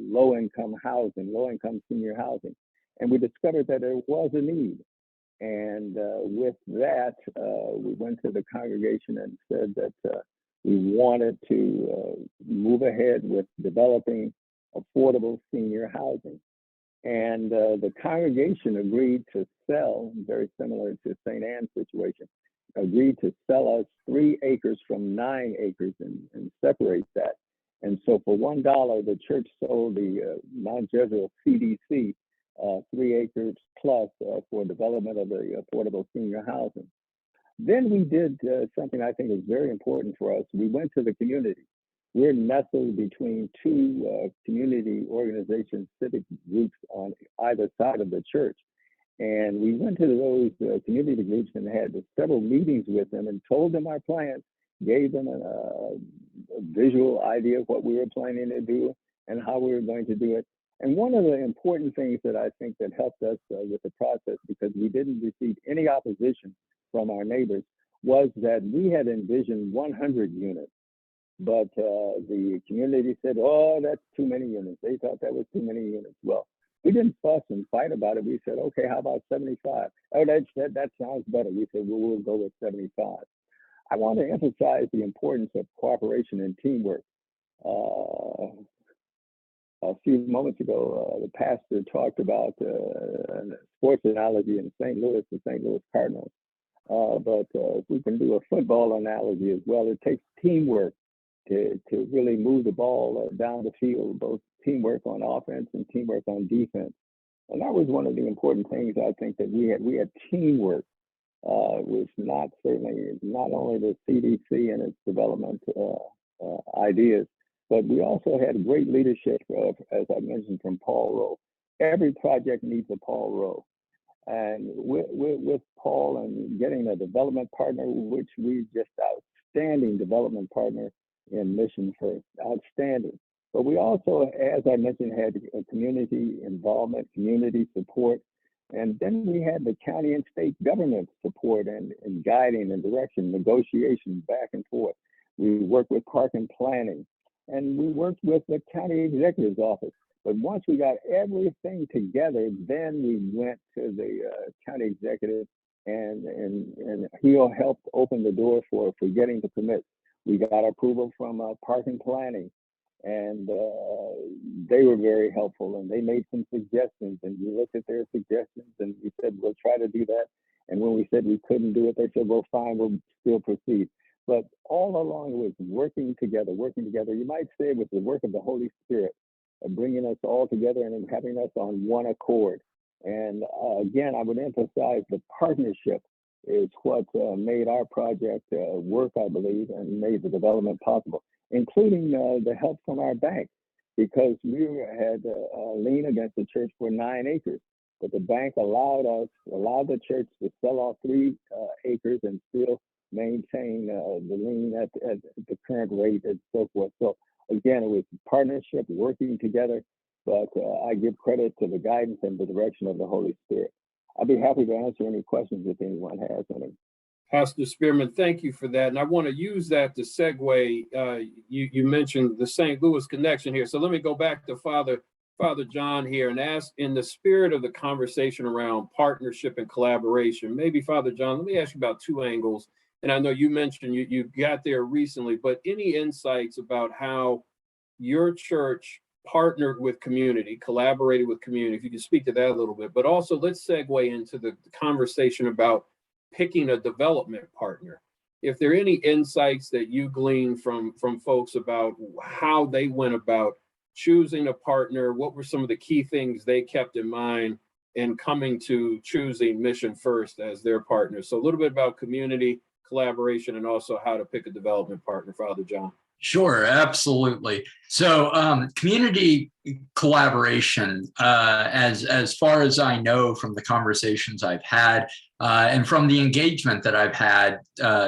Speaker 9: low-income housing, low-income senior housing. And we discovered that there was a need. And with that, we went to the congregation and said that we wanted to move ahead with developing affordable senior housing. And the congregation agreed to sell, very similar to St. Anne's situation, agreed to sell us 3 acres from 9 acres and separate that. And so for $1, the church sold the Mount Jezreel CDC 3 acres plus for development of the affordable senior housing. Then we did something I think is very important for us. We went to the community. We're nestled between 2 community organizations, civic groups on either side of the church. And we went to those community groups and had several meetings with them and told them our plans, gave them a visual idea of what we were planning to do and how we were going to do it. And one of the important things that I think that helped us with the process, because we didn't receive any opposition from our neighbors, was that we had envisioned 100 units. But the community said, oh, that's too many units. They thought that was too many units. Well, we didn't fuss and fight about it. We said, okay, how about 75? Oh, that sounds better. We said, well, we'll go with 75. I want to emphasize the importance of cooperation and teamwork. A few moments ago, the pastor talked about a sports analogy in St. Louis, the St. Louis Cardinals. But if we can do a football analogy as well, it takes teamwork to really move the ball down the field, both teamwork on offense and teamwork on defense. And that was one of the important things I think that we had teamwork. Was not only the CDC and its development ideas, but we also had great leadership, as I mentioned, from Paul Rowe. Every project needs a Paul Rowe. And with Paul and getting a development partner, which we just outstanding development partner in Mission First, outstanding. But we also, as I mentioned, had community involvement, community support. And then we had the county and state government support and guiding and direction, negotiation back and forth. We worked with park and planning, and we worked with the county executive's office. But once we got everything together, then we went to the county executive, and he'll help open the door for getting the permits. We got approval from park and planning, and they were very helpful, and they made some suggestions, and we looked at their suggestions, and we said, we'll try to do that. And when we said we couldn't do it, they said, well, fine, we'll still proceed. But all along it was working together. You might say it was the work of the Holy Spirit, bringing us all together and having us on one accord. And again, I would emphasize the partnership is what made our project work, I believe, and made the development possible, including the help from our bank, because we had a lien against the church for 9 acres, but the bank allowed the church to sell off 3 acres and still maintain the lien at the current rate and so forth. So again, it was partnership, working together, but I give credit to the guidance and the direction of the Holy Spirit. I'll be happy to answer any questions if anyone has any.
Speaker 6: Pastor Spearman, thank you for that. And I want to use that to segue. You mentioned the St. Louis connection here. So let me go back to Father John here and ask, in the spirit of the conversation around partnership and collaboration, maybe Father John, let me ask you about 2 angles. And I know you mentioned you got there recently, but any insights about how your church partnered with community, collaborated with community. If you can speak to that a little bit, but also let's segue into the conversation about picking a development partner. If there are any insights that you glean from folks about how they went about choosing a partner, what were some of the key things they kept in mind in coming to choosing Mission First as their partner? So a little bit about community collaboration and also how to pick a development partner, Father John.
Speaker 3: Sure, absolutely. So community collaboration, as far as I know from the conversations I've had and from the engagement that I've had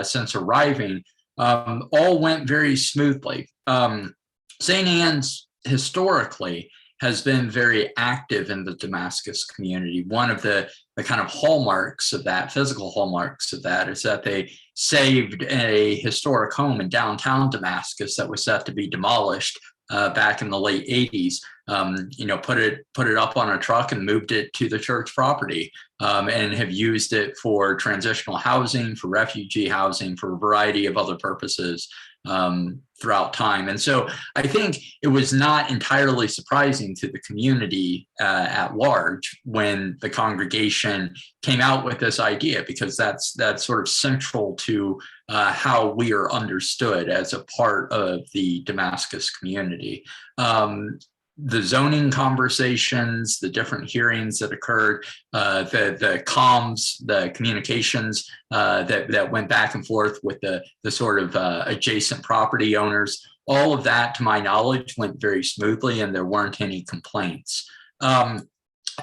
Speaker 3: since arriving, all went very smoothly. St. Anne's historically has been very active in the Damascus community. One of the kind of hallmarks of that, physical hallmarks of that, is that they saved a historic home in downtown Damascus that was set to be demolished back in the late 80s. Put it up on a truck and moved it to the church property, and have used it for transitional housing, for refugee housing, for a variety of other purposes throughout time. And so I think it was not entirely surprising to the community at large when the congregation came out with this idea, because that's sort of central to how we are understood as a part of the Damascus community. The zoning conversations, the different hearings that occurred, the comms, the communications that went back and forth with the sort of adjacent property owners, all of that, to my knowledge, went very smoothly, and there weren't any complaints.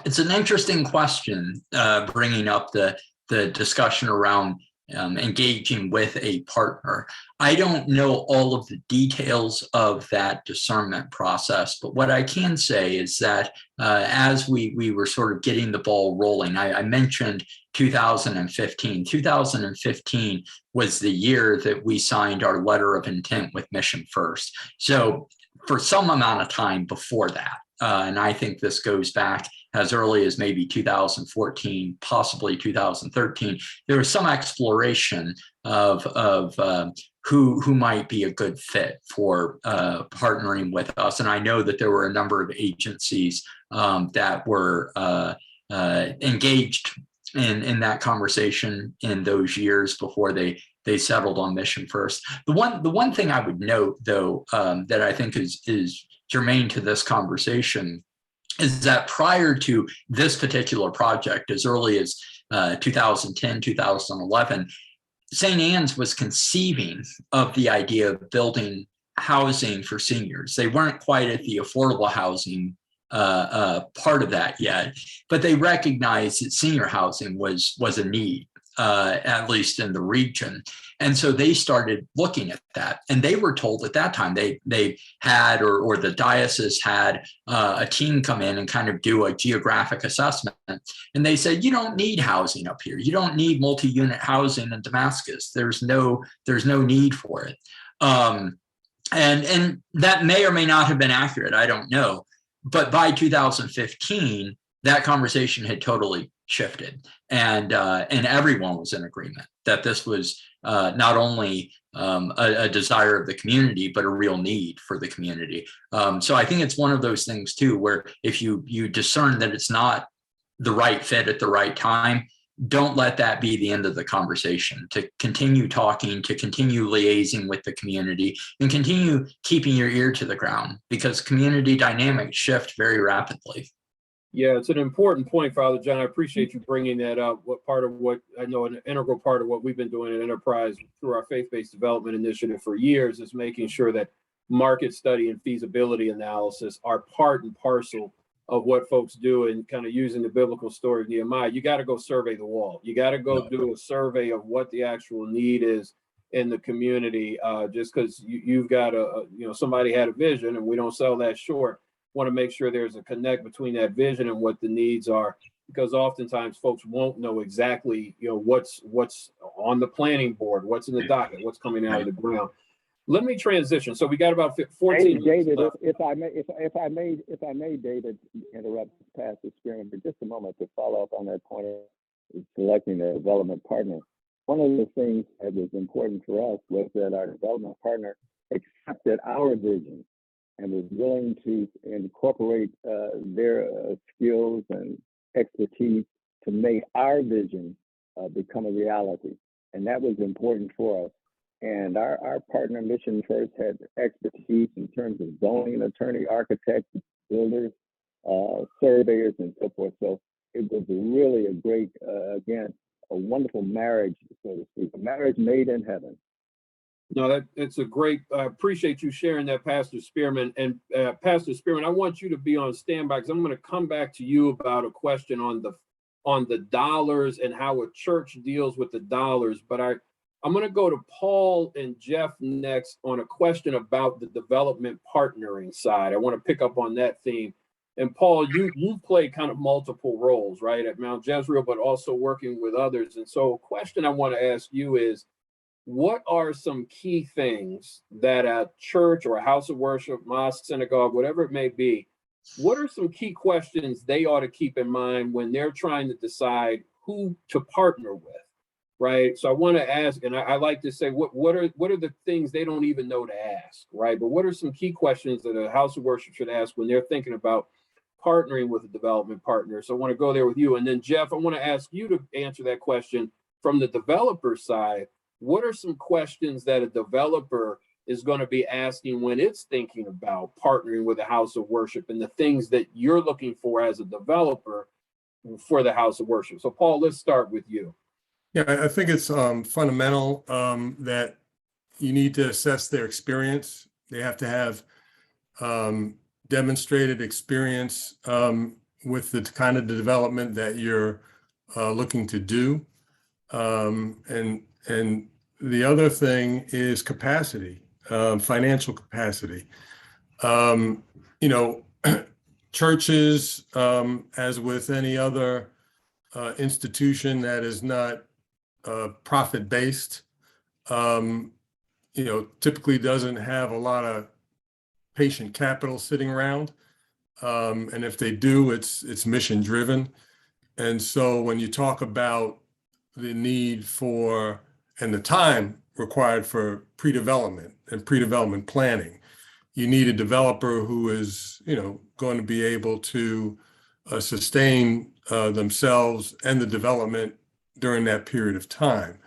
Speaker 3: It's an interesting question, bringing up the discussion around engaging with a partner. I don't know all of the details of that discernment process, but what I can say is that as we were sort of getting the ball rolling, I mentioned 2015. 2015 was the year that we signed our letter of intent with Mission First. So for some amount of time before that, and I think this goes back as early as maybe 2014, possibly 2013, there was some exploration of who might be a good fit for partnering with us. And I know that there were a number of agencies that were engaged in that conversation in those years before they settled on Mission First. The one thing I would note, though, that I think is germane to this conversation is that prior to this particular project, as early as 2010, 2011, St. Anne's was conceiving of the idea of building housing for seniors. They weren't quite at the affordable housing part of that yet, but they recognized that senior housing was a need, at least in the region. And so they started looking at that, and they were told at that time they had, or the diocese had a team come in and kind of do a geographic assessment. And they said, you don't need housing up here. You don't need multi-unit housing in Damascus. There's no need for it. And that may or may not have been accurate. I don't know. But by 2015, that conversation had totally shifted, and everyone was in agreement that this was not only a desire of the community, but a real need for the community. So I think it's one of those things too, where if you discern that it's not the right fit at the right time, don't let that be the end of the conversation. To continue talking, to continue liaising with the community, and continue keeping your ear to the ground, because community dynamics shift very rapidly.
Speaker 6: Yeah, it's an important point, Father John. I appreciate you bringing that up. What part of what I know, an integral part of what we've been doing at Enterprise through our faith-based development initiative for years is making sure that market study and feasibility analysis are part and parcel of what folks do, and kind of using the biblical story of Nehemiah. You got to go survey the wall. You got to go do a survey of what the actual need is in the community. Just because you've got somebody had a vision, and we don't sell that short. Want to make sure there's a connect between that vision and what the needs are, because oftentimes folks won't know exactly what's on the planning board, what's in the docket, what's coming out of the ground. Let me transition. So we got about 14
Speaker 9: David,
Speaker 6: left.
Speaker 9: if I may, David, interrupt past experiment for just a moment to follow up on that point of selecting a development partner. One of the things that was important for us was that our development partner accepted our vision and was willing to incorporate their skills and expertise to make our vision become a reality. And that was important for us. And our partner Mission First had expertise in terms of zoning attorney, architects, builders, surveyors, and so forth. So it was really a great, again, a wonderful marriage, so to speak, a marriage made in heaven.
Speaker 6: No, it's a great, I appreciate you sharing that, Pastor Spearman. And Pastor Spearman, I want you to be on standby because I'm going to come back to you about a question on the dollars and how a church deals with the dollars. But I'm going to go to Paul and Jeff next on a question about the development partnering side. I want to pick up on that theme. And Paul, you've played kind of multiple roles, right, at Mount Jezreel, but also working with others. And so a question I want to ask you is, what are some key things that a church or a house of worship, mosque, synagogue, whatever it may be, what are some key questions they ought to keep in mind when they're trying to decide who to partner with, right? So I want to ask, and I like to say, what are the things they don't even know to ask, right? But what are some key questions that a house of worship should ask when they're thinking about partnering with a development partner? So I want to go there with you. And then Jeff, I want to ask you to answer that question from the developer side. What are some questions that a developer is going to be asking when it's thinking about partnering with a house of worship, and the things that you're looking for as a developer for the house of worship? So Paul, let's start with you.
Speaker 7: Yeah, I think it's fundamental that you need to assess their experience. They have to have demonstrated experience with the kind of development that you're looking to do. And the other thing is capacity, financial capacity. Churches, as with any other institution that is not profit-based, typically doesn't have a lot of patient capital sitting around. And if they do, it's mission-driven. And so when you talk about the need for and the time required for pre-development and pre-development planning, you need a developer who is, going to be able to sustain themselves and the development during that period of time.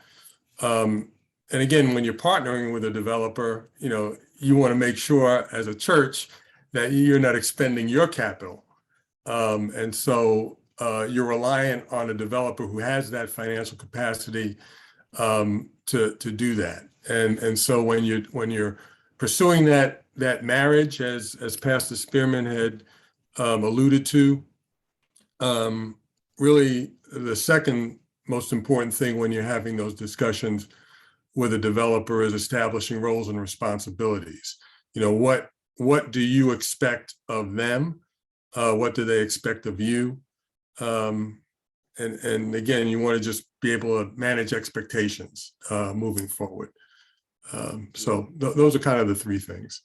Speaker 7: And again, when you're partnering with a developer, you want to make sure as a church that you're not expending your capital. And so you're reliant on a developer who has that financial capacity to do that. And so when you're pursuing that marriage, as Pastor Spearman had alluded to, really the second most important thing when you're having those discussions with a developer is establishing roles and responsibilities. What do you expect of them? What do they expect of you? And again, you want to just be able to manage expectations moving forward. So those are kind of the three things.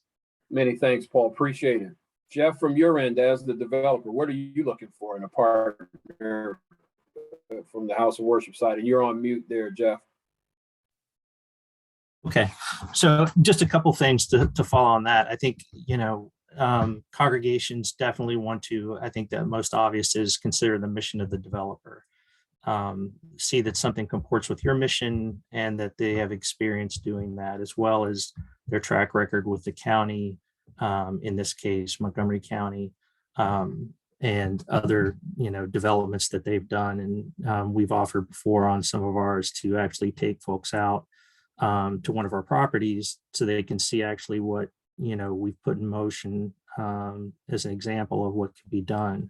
Speaker 6: Many thanks, Paul. Appreciate it. Jeff, from your end as the developer, what are you looking for in a partner from the house of worship side? And you're on mute there, Jeff.
Speaker 8: Okay, so just a couple things to follow on that. I think, congregations definitely want to, I think the most obvious is consider the mission of the developer. See that something comports with your mission and that they have experience doing that, as well as their track record with the county, in this case, Montgomery County, and other, developments that they've done. And we've offered before on some of ours to actually take folks out to one of our properties so they can see actually what, we've put in motion as an example of what could be done.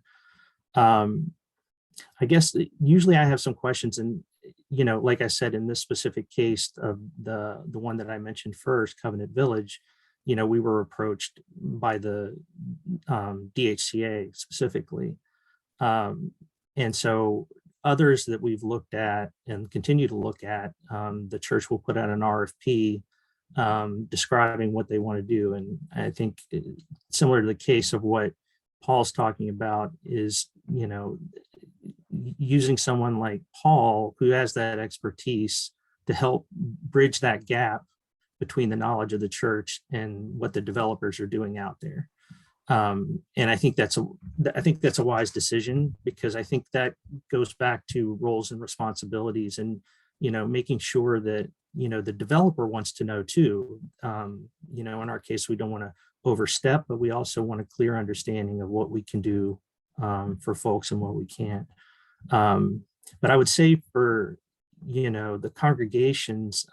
Speaker 8: I guess usually I have some questions, and, like I said, in this specific case of the one that I mentioned first, Covenant Village, we were approached by the DHCA specifically. And so others that we've looked at and continue to look at, the church will put out an RFP describing what they want to do. And I think similar to the case of what Paul's talking about is, using someone like Paul, who has that expertise to help bridge that gap between the knowledge of the church and what the developers are doing out there. And I think that's a wise decision, because I think that goes back to roles and responsibilities, and, you know, making sure that, you know, the developer wants to know too. You know, in our case, we don't want to overstep, but we also want a clear understanding of what we can do for folks and what we can't. But I would say for, you know, the congregations,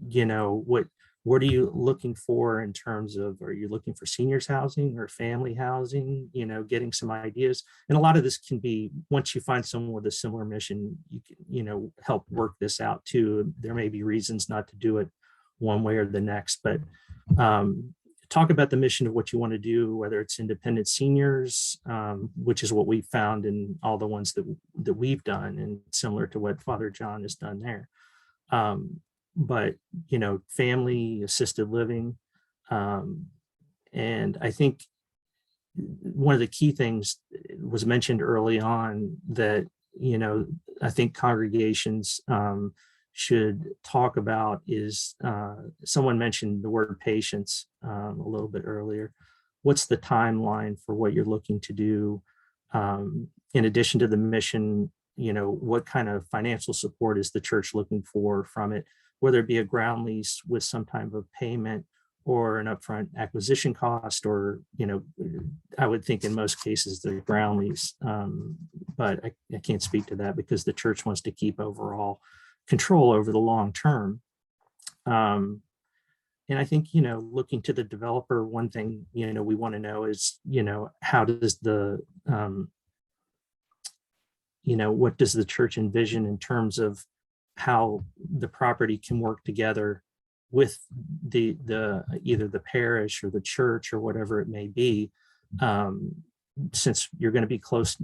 Speaker 8: you know, what are you looking for in terms of, are you looking for seniors housing or family housing, you know, getting some ideas? And a lot of this can be, once you find someone with a similar mission, you can, you know, help work this out too. There may be reasons not to do it one way or the next, but talk about the mission of what you want to do, whether it's independent seniors, which is what we found in all the ones that we've done, and similar to what Father John has done there. But, you know, family, assisted living. And I think one of the key things was mentioned early on that, you know, I think congregations should talk about is, someone mentioned the word patience a little bit earlier. What's the timeline for what you're looking to do? In addition to the mission, you know, what kind of financial support is the church looking for from it? Whether it be a ground lease with some type of payment or an upfront acquisition cost, or, you know, I would think in most cases the ground lease, but I can't speak to that because the church wants to keep overall control over the long term. And I think, you know, looking to the developer, one thing, you know, we want to know is, you know, how does the, you know, what does the church envision in terms of how the property can work together with the either the parish or the church or whatever it may be, since you're going to be close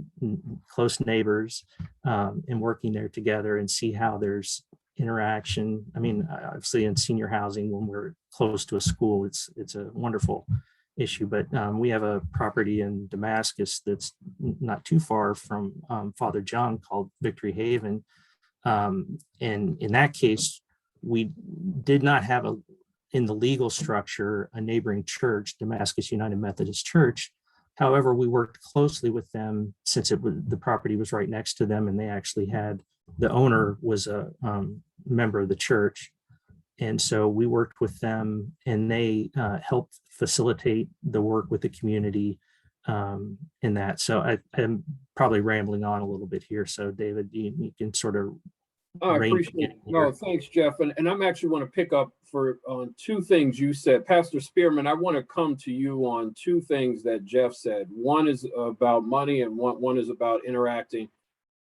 Speaker 8: neighbors, and working there together, and see how there's interaction. I mean, obviously in senior housing, when we're close to a school, it's a wonderful issue, but we have a property in Damascus that's not too far from Father John called Victory Haven. And in that case, we did not have in the legal structure, a neighboring church, Damascus United Methodist Church. However, we worked closely with them since the property was right next to them, and they actually had, the owner was a member of the church. And so we worked with them, and they helped facilitate the work with the community in that. So I'm probably rambling on a little bit here. So David, you can sort of.
Speaker 6: I appreciate it. No, thanks, Jeff. And I'm actually want to pick up on two things you said. Pastor Spearman, I want to come to you on two things that Jeff said. One is about money, and one is about interacting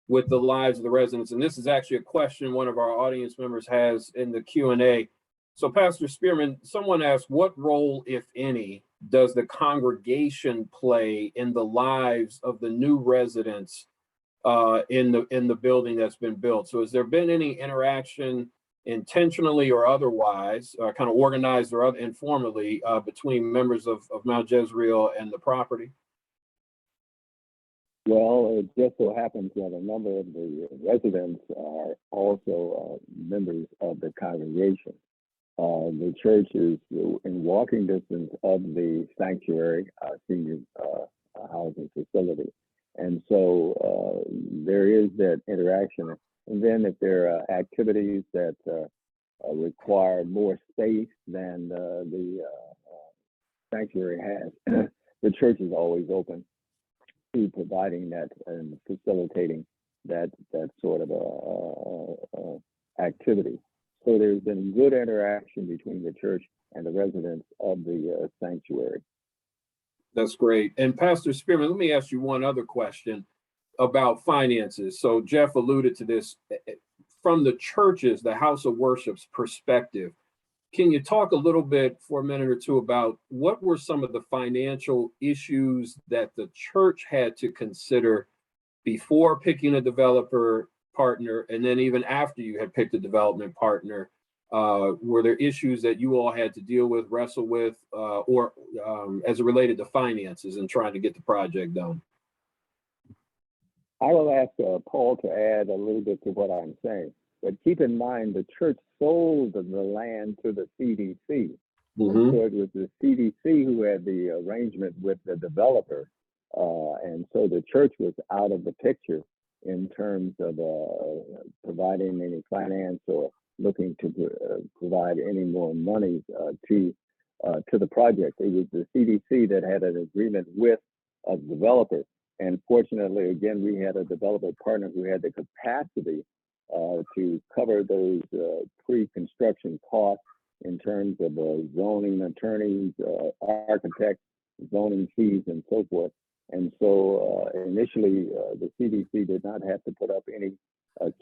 Speaker 6: with the lives of the residents. And this is actually a question one of our audience members has in the Q&A. So Pastor Spearman, someone asked, what role, if any, does the congregation play in the lives of the new residents in the building that's been built? So has there been any interaction, intentionally or otherwise, kind of organized or informally, between members of Mount Jezreel and the property?
Speaker 9: Well, it just so happens that a number of the residents are also members of the congregation. The church is in walking distance of the sanctuary, senior housing facility. And so there is that interaction. And then if there are activities that require more space than the sanctuary has, the church is always open to providing that and facilitating that sort of activity. So there's been good interaction between the church and the residents of the sanctuary.
Speaker 6: That's great. And Pastor Spearman, let me ask you one other question about finances. So Jeff alluded to this. From the churches, the house of worship's perspective, can you talk a little bit for a minute or two about what were some of the financial issues that the church had to consider before picking a developer partner, and then even after you had picked a development partner? Were there issues that you all had to deal with, wrestle with, or as it related to finances and trying to get the project done?
Speaker 9: I will ask Paul to add a little bit to what I'm saying. But keep in mind, the church sold the land to the CDC.
Speaker 6: Mhm.
Speaker 9: So it was the CDC who had the arrangement with the developer. And so the church was out of the picture in terms of providing any finance or looking to provide any more money to the project. It was the CDC that had an agreement with a developer. And fortunately, again, we had a developer partner who had the capacity to cover those pre-construction costs in terms of zoning attorneys, architects, zoning fees, and so forth. And so initially, the CDC did not have to put up any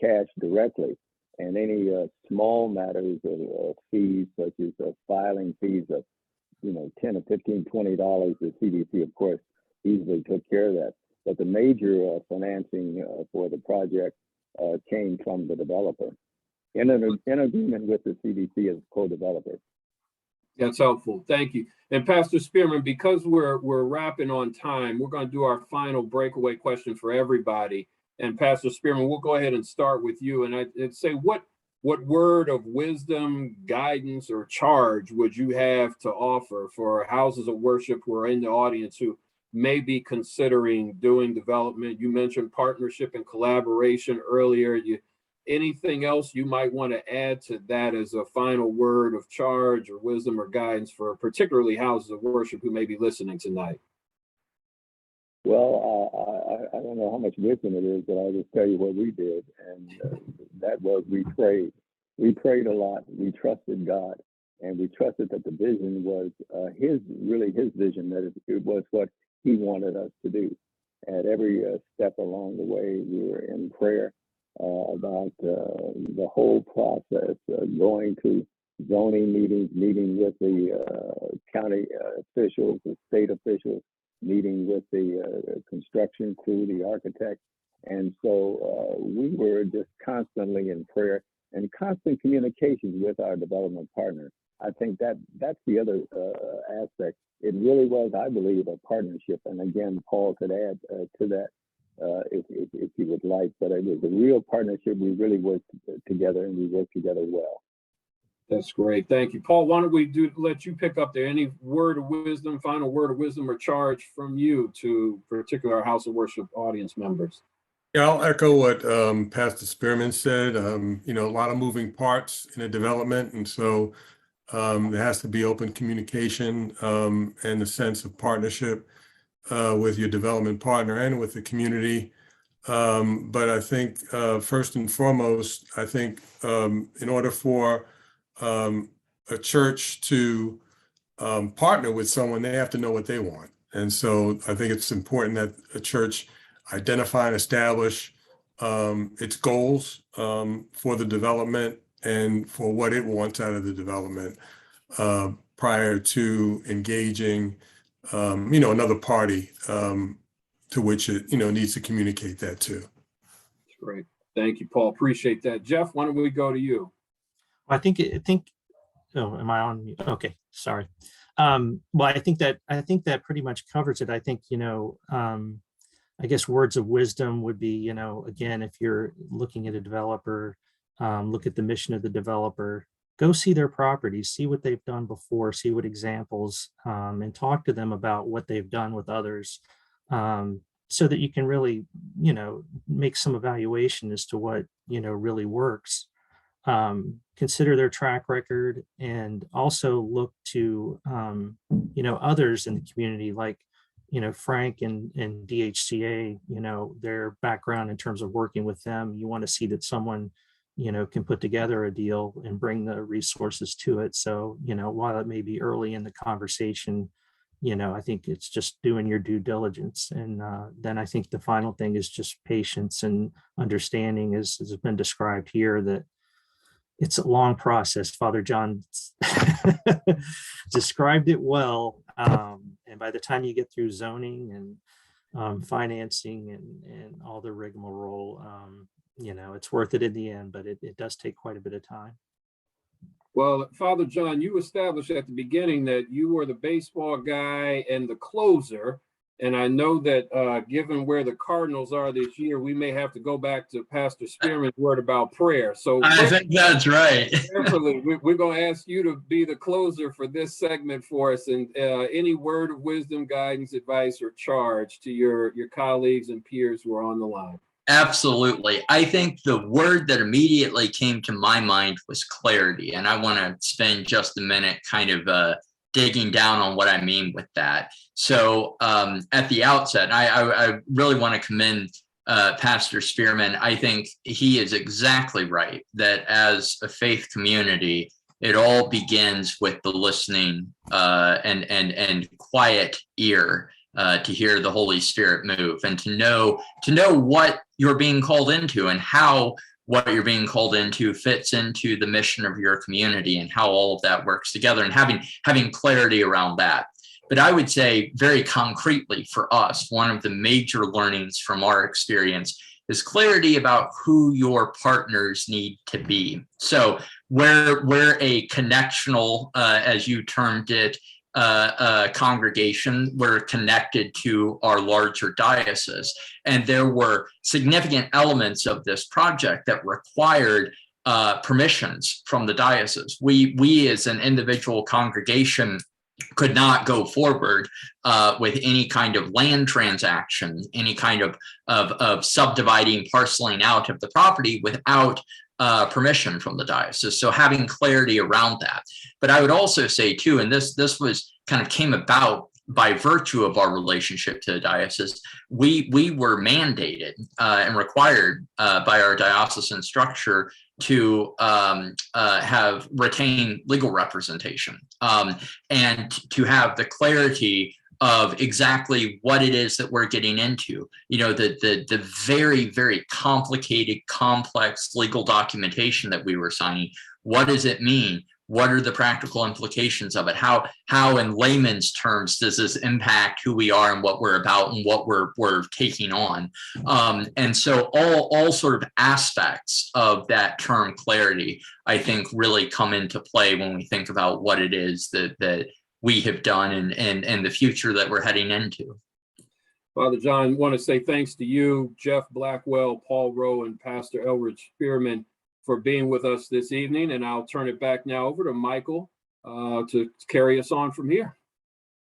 Speaker 9: cash directly, and any small matters of fees, such as filing fees of, $10 or $15, $20, the CDC, of course, easily took care of that. But the major financing for the project came from the developer in agreement with the CDC as co-developer.
Speaker 6: That's helpful. Thank you. And Pastor Spearman, because we're wrapping on time, we're going to do our final breakaway question for everybody. And Pastor Spearman, we'll go ahead and start with you. And I'd say, what word of wisdom, guidance, or charge would you have to offer for houses of worship who are in the audience who may be considering doing development? You mentioned partnership and collaboration earlier. Anything else you might want to add to that as a final word of charge or wisdom or guidance for particularly houses of worship who may be listening tonight?
Speaker 9: Well, I don't know how much wisdom it is, but I'll just tell you what we did. And that was we prayed. We prayed a lot. We trusted God. And we trusted that the vision was his vision, that it was what he wanted us to do. At every step along the way, we were in prayer about the whole process, going to zoning meetings, meeting with the county officials, the state officials, meeting with the construction crew, the architect. And so we were just constantly in prayer and constant communication with our development partner. I think that's the other aspect. It really was, I believe, a partnership. And again, Paul could add to that if you would like, but it was a real partnership. We really worked together, and we worked together well.
Speaker 6: That's great. Thank you. Paul, why don't we let you pick up there? Any word of wisdom, final word of wisdom or charge from you to particular House of Worship audience members?
Speaker 7: Yeah, I'll echo what Pastor Spearman said. A lot of moving parts in a development, and so there has to be open communication and a sense of partnership with your development partner and with the community. But I think first and foremost, I think in order for a church to partner with someone, they have to know what they want. And so I think it's important that a church identify and establish its goals for the development and for what it wants out of the development prior to engaging, another party to which it, needs to communicate that to.
Speaker 6: That's great. Thank you, Paul. Appreciate that. Jeff, why don't we go to you?
Speaker 8: I think, oh, am I on? Okay, sorry. Well, I think that pretty much covers it. I think, I guess words of wisdom would be, again, if you're looking at a developer, look at the mission of the developer, go see their properties, see what they've done before, see what examples, and talk to them about what they've done with others, so that you can really, make some evaluation as to what, really works. Consider their track record, and also look to, others in the community, like, Frank and DHCA, their background in terms of working with them. You want to see that someone, can put together a deal and bring the resources to it. So, while it may be early in the conversation, I think it's just doing your due diligence. And then I think the final thing is just patience and understanding, as has been described here, that it's a long process. Father John described it well. And by the time you get through zoning and financing and all the rigmarole, it's worth it in the end, but it does take quite a bit of time.
Speaker 6: Well, Father John, you established at the beginning that you were the baseball guy and the closer. And I know that given where the Cardinals are this year, we may have to go back to Pastor Spearman's word about prayer. So
Speaker 3: I think that's right.
Speaker 6: carefully, we're going to ask you to be the closer for this segment for us, and any word of wisdom, guidance, advice, or charge to your colleagues and peers who are on the line.
Speaker 3: Absolutely. I think the word that immediately came to my mind was clarity. And I want to spend just a minute kind of digging down on what I mean with that. So at the outset, I really want to commend Pastor Spearman. I think he is exactly right that as a faith community, it all begins with the listening and quiet ear to hear the Holy Spirit move, and to know what you're being called into and how what you're being called into fits into the mission of your community and how all of that works together, and having clarity around that. But I would say very concretely for us, one of the major learnings from our experience is clarity about who your partners need to be. So we're a connectional, as you termed it, congregation. We're connected to our larger diocese, and there were significant elements of this project that required permissions from the diocese. We as an individual congregation could not go forward with any kind of land transaction, any kind of subdividing, parceling out of the property without permission from the diocese. So having clarity around that. But I would also say too, and this was kind of came about by virtue of our relationship to the diocese, we were mandated and required by our diocesan structure to retain legal representation and to have the clarity of exactly what it is that we're getting into. You know, the very, very complicated, complex legal documentation that we were signing. What does it mean? What are the practical implications of it? How in layman's terms does this impact who we are and what we're about and what we're taking on? And so all sort of aspects of that term clarity, I think, really come into play when we think about what it is that we have done and the future that we're heading into.
Speaker 6: Father John, I want to say thanks to you, Jeff Blackwell, Paul Rowe, and Pastor Elridge Spearman for being with us this evening. And I'll turn it back now over to Michael to carry us on from here.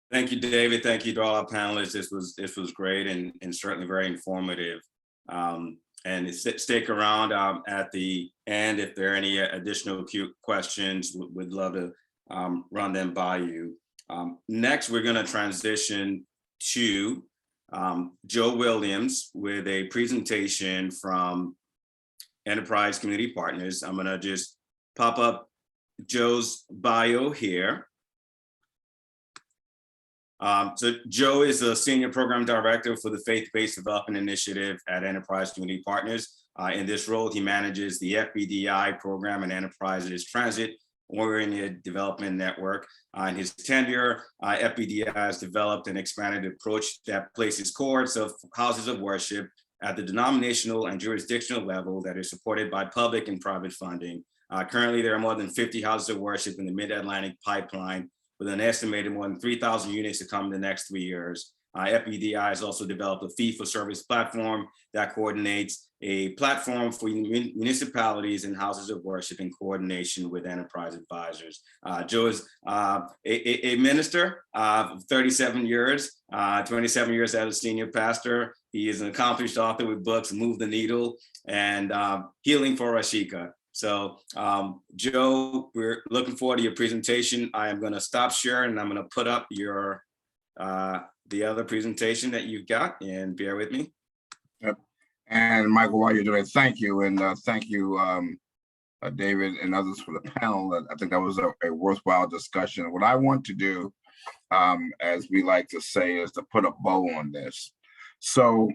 Speaker 2: Thank you, David. Thank you to all our panelists. This was great and certainly very informative. And stick around at the end if there are any additional questions. We'd love to run them by you. Next, we're going to transition to Joe Williams with a presentation from Enterprise Community Partners. I'm going to just pop up Joe's bio here. So Joe is a Senior Program Director for the Faith-Based Development Initiative at Enterprise Community Partners. In this role, he manages the FBDI program and Enterprise's transit-oriented development network. In his tenure, FBDI has developed an expanded approach that places cohorts of houses of worship at the denominational and jurisdictional level that is supported by public and private funding. Currently, there are more than 50 houses of worship in the Mid-Atlantic pipeline, with an estimated more than 3,000 units to come in the next 3 years. FBDI has also developed a fee-for-service platform that coordinates a platform for municipalities and houses of worship in coordination with enterprise advisors. Joe is a minister of 37 years, 27 years as a senior pastor. He is an accomplished author with books Move the Needle and Healing for Rashika. So Joe, we're looking forward to your presentation. I am going to stop sharing and I'm going to put up your the other presentation that you've got, and bear with me.
Speaker 10: Yep. And Michael, while you're doing it, thank you. And thank you, David and others for the panel. I think that was a worthwhile discussion. What I want to do, as we like to say, is to put a bow on this. So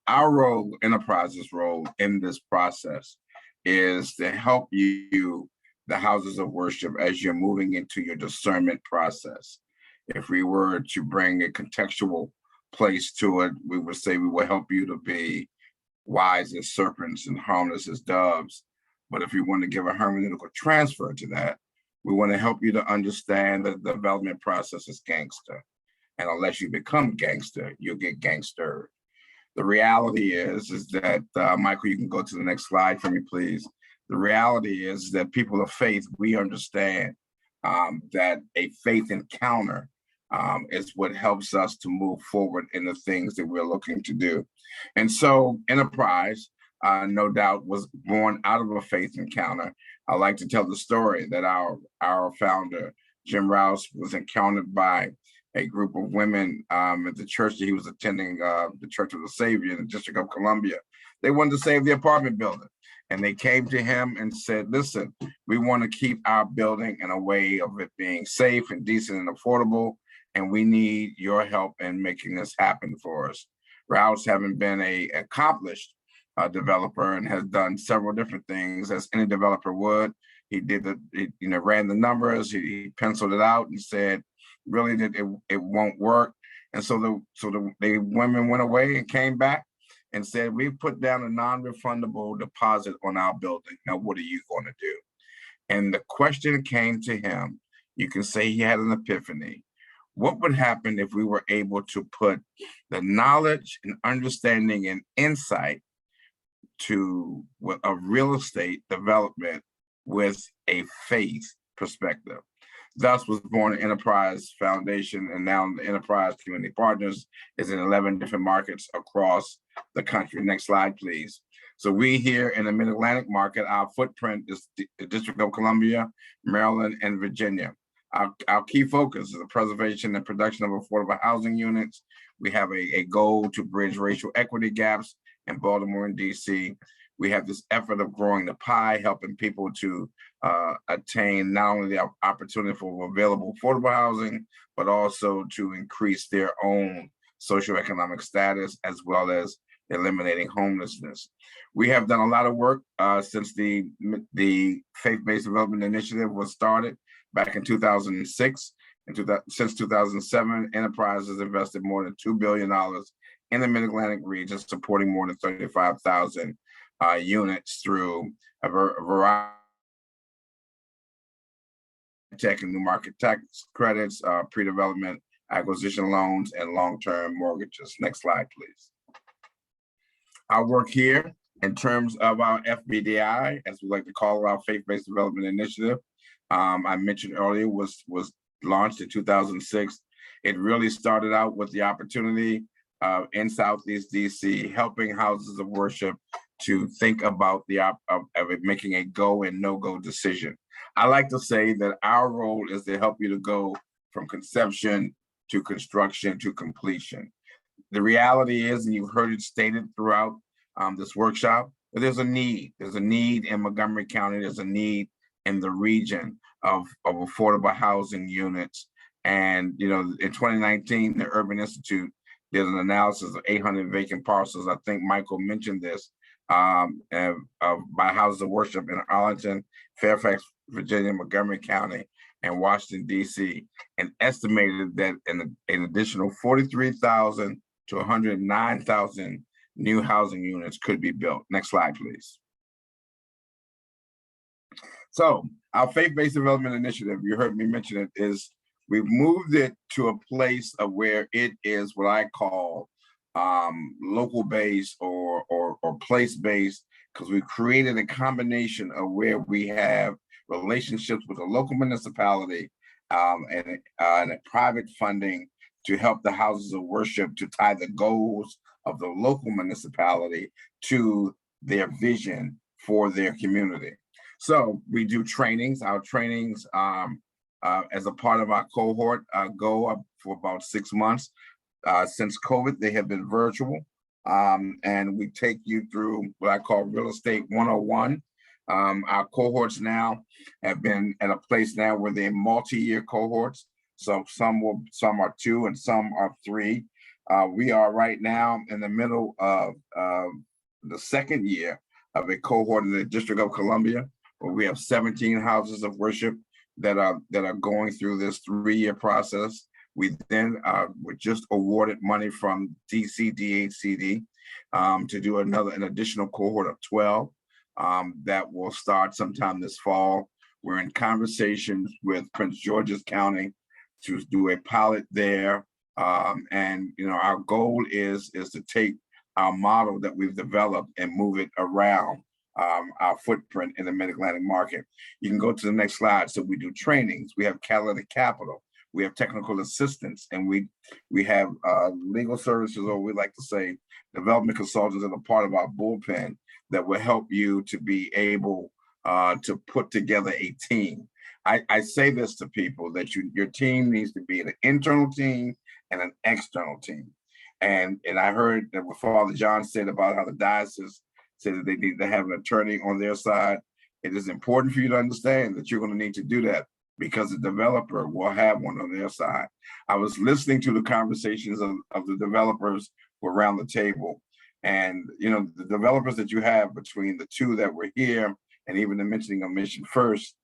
Speaker 10: our role, Enterprise's role in this process, is to help you, the houses of worship, as you're moving into your discernment process. If we were to bring a contextual place to it, we would say we will help you to be wise as serpents and harmless as doves. But if we want to give a hermeneutical transfer to that, we want to help you to understand that the development process is gangster. And unless you become gangster, you'll get gangstered. The reality is that, Michael, you can go to the next slide for me, please. The reality is that people of faith, we understand that a faith encounter is what helps us to move forward in the things that we're looking to do. And so Enterprise, no doubt, was born out of a faith encounter. I like to tell the story that our founder, Jim Rouse, was encountered by a group of women at the church that he was attending, the Church of the Savior in the District of Columbia. They wanted to save the apartment building. And they came to him and said, listen, we want to keep our building in a way of it being safe and decent and affordable. And we need your help in making this happen for us. Rouse, having been an accomplished developer and has done several different things as any developer would, he did ran the numbers, he penciled it out and said, really, that it won't work. And so the women went away and came back and said, we put down a non-refundable deposit on our building. Now, what are you going to do? And the question came to him, you can say he had an epiphany. What would happen if we were able to put the knowledge and understanding and insight to a real estate development with a faith perspective? Thus was born Enterprise Foundation, and now the Enterprise Community Partners is in 11 different markets across the country. Next slide, please. So we here in the Mid-Atlantic market, our footprint is the District of Columbia, Maryland, and Virginia. Our key focus is the preservation and production of affordable housing units. We have a goal to bridge racial equity gaps in Baltimore and DC. We have this effort of growing the pie, helping people to attain not only the opportunity for available affordable housing, but also to increase their own socioeconomic status, as well as eliminating homelessness. We have done a lot of work since the Faith-Based Development Initiative was started back in 2006. Since 2007, Enterprise has invested more than $2 billion in the Mid-Atlantic region, supporting more than 35,000 units through a variety of tech and new market tax credits, pre-development acquisition loans, and long-term mortgages. Next slide, please. Our work here in terms of our FBDI, as we like to call our Faith-Based Development Initiative, I mentioned earlier, was launched in 2006. It really started out with the opportunity in Southeast DC, helping houses of worship to think about of it making a go and no-go decision. I like to say that our role is to help you to go from conception to construction to completion. The reality is, and you've heard it stated throughout this workshop, that there's a need. There's a need in Montgomery County. There's a need in the region of affordable housing units. And, in 2019, the Urban Institute did an analysis of 800 vacant parcels. I think Michael mentioned this, by houses of worship in Arlington, Fairfax, Virginia, Montgomery County, and Washington, D.C., and estimated that an additional 43,000 to 109,000 new housing units could be built. Next slide, please. So our Faith-Based Development Initiative, you heard me mention it, is we've moved it to a place of where it is what I call local based or place based, because we've created a combination of where we have relationships with a local municipality and a private funding to help the houses of worship to tie the goals of the local municipality to their vision for their community. So we do trainings. Our trainings as a part of our cohort go up for about 6 months. Since COVID, they have been virtual. And we take you through what I call Real Estate 101. Our cohorts now have been at a place now where they're multi-year cohorts. So some are 2 and some are 3. We are right now in the middle of the second year of a cohort in the District of Columbia, where we have 17 houses of worship that are going through this 3-year process. We then were just awarded money from DC DHCD to do an additional cohort of 12 that will start sometime this fall. We're in conversations with Prince George's County to do a pilot there And our goal is to take our model that we've developed and move it around our footprint in the Mid-Atlantic market. You can go to the next slide. So we do trainings. We have catalytic capital. We have technical assistance, and we have legal services, or we like to say development consultants, that are part of our bullpen that will help you to be able to put together a team. I say this to people, that your team needs to be an internal team and an external team. And I heard that what Father John said about how the diocese said that they need to have an attorney on their side. It is important for you to understand that you're going to need to do that, because the developer will have one on their side. I was listening to the conversations of the developers who were around the table. And the developers that you have, between the two that were here and even the mentioning of Mission First,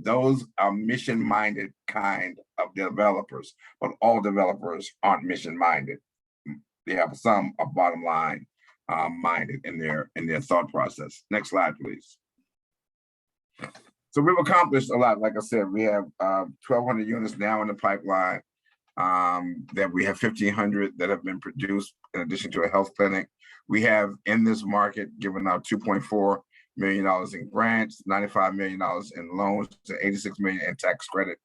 Speaker 10: those are mission-minded kind of developers, but all developers aren't mission-minded. They have some are bottom line minded in their thought process. Next slide, please. So we've accomplished a lot. Like I said, we have 1,200 units now in the pipeline. That we have 1,500 that have been produced, in addition to a health clinic. We have in this market given out $2.4 million in grants, $95 million in loans, and $86 million in tax credit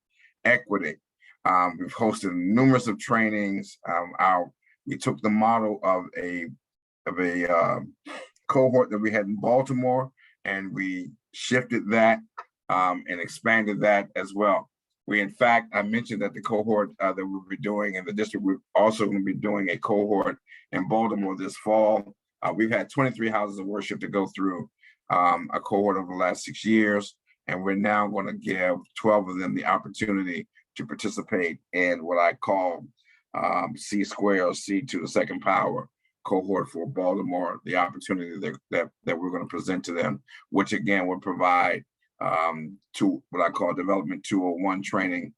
Speaker 10: equity. We've hosted numerous of trainings. We took the model of a cohort that we had in Baltimore, and we shifted that and expanded that as well. We, in fact, I mentioned that the cohort that we'll be doing in the district, we're also going to be doing a cohort in Baltimore this fall. We've had 23 houses of worship to go through a cohort over the last 6 years, and we're now going to give 12 of them the opportunity to participate in what I call C square, or C to the second power cohort for Baltimore, the opportunity that we're going to present to them, which again would provide to what I call Development 201 training.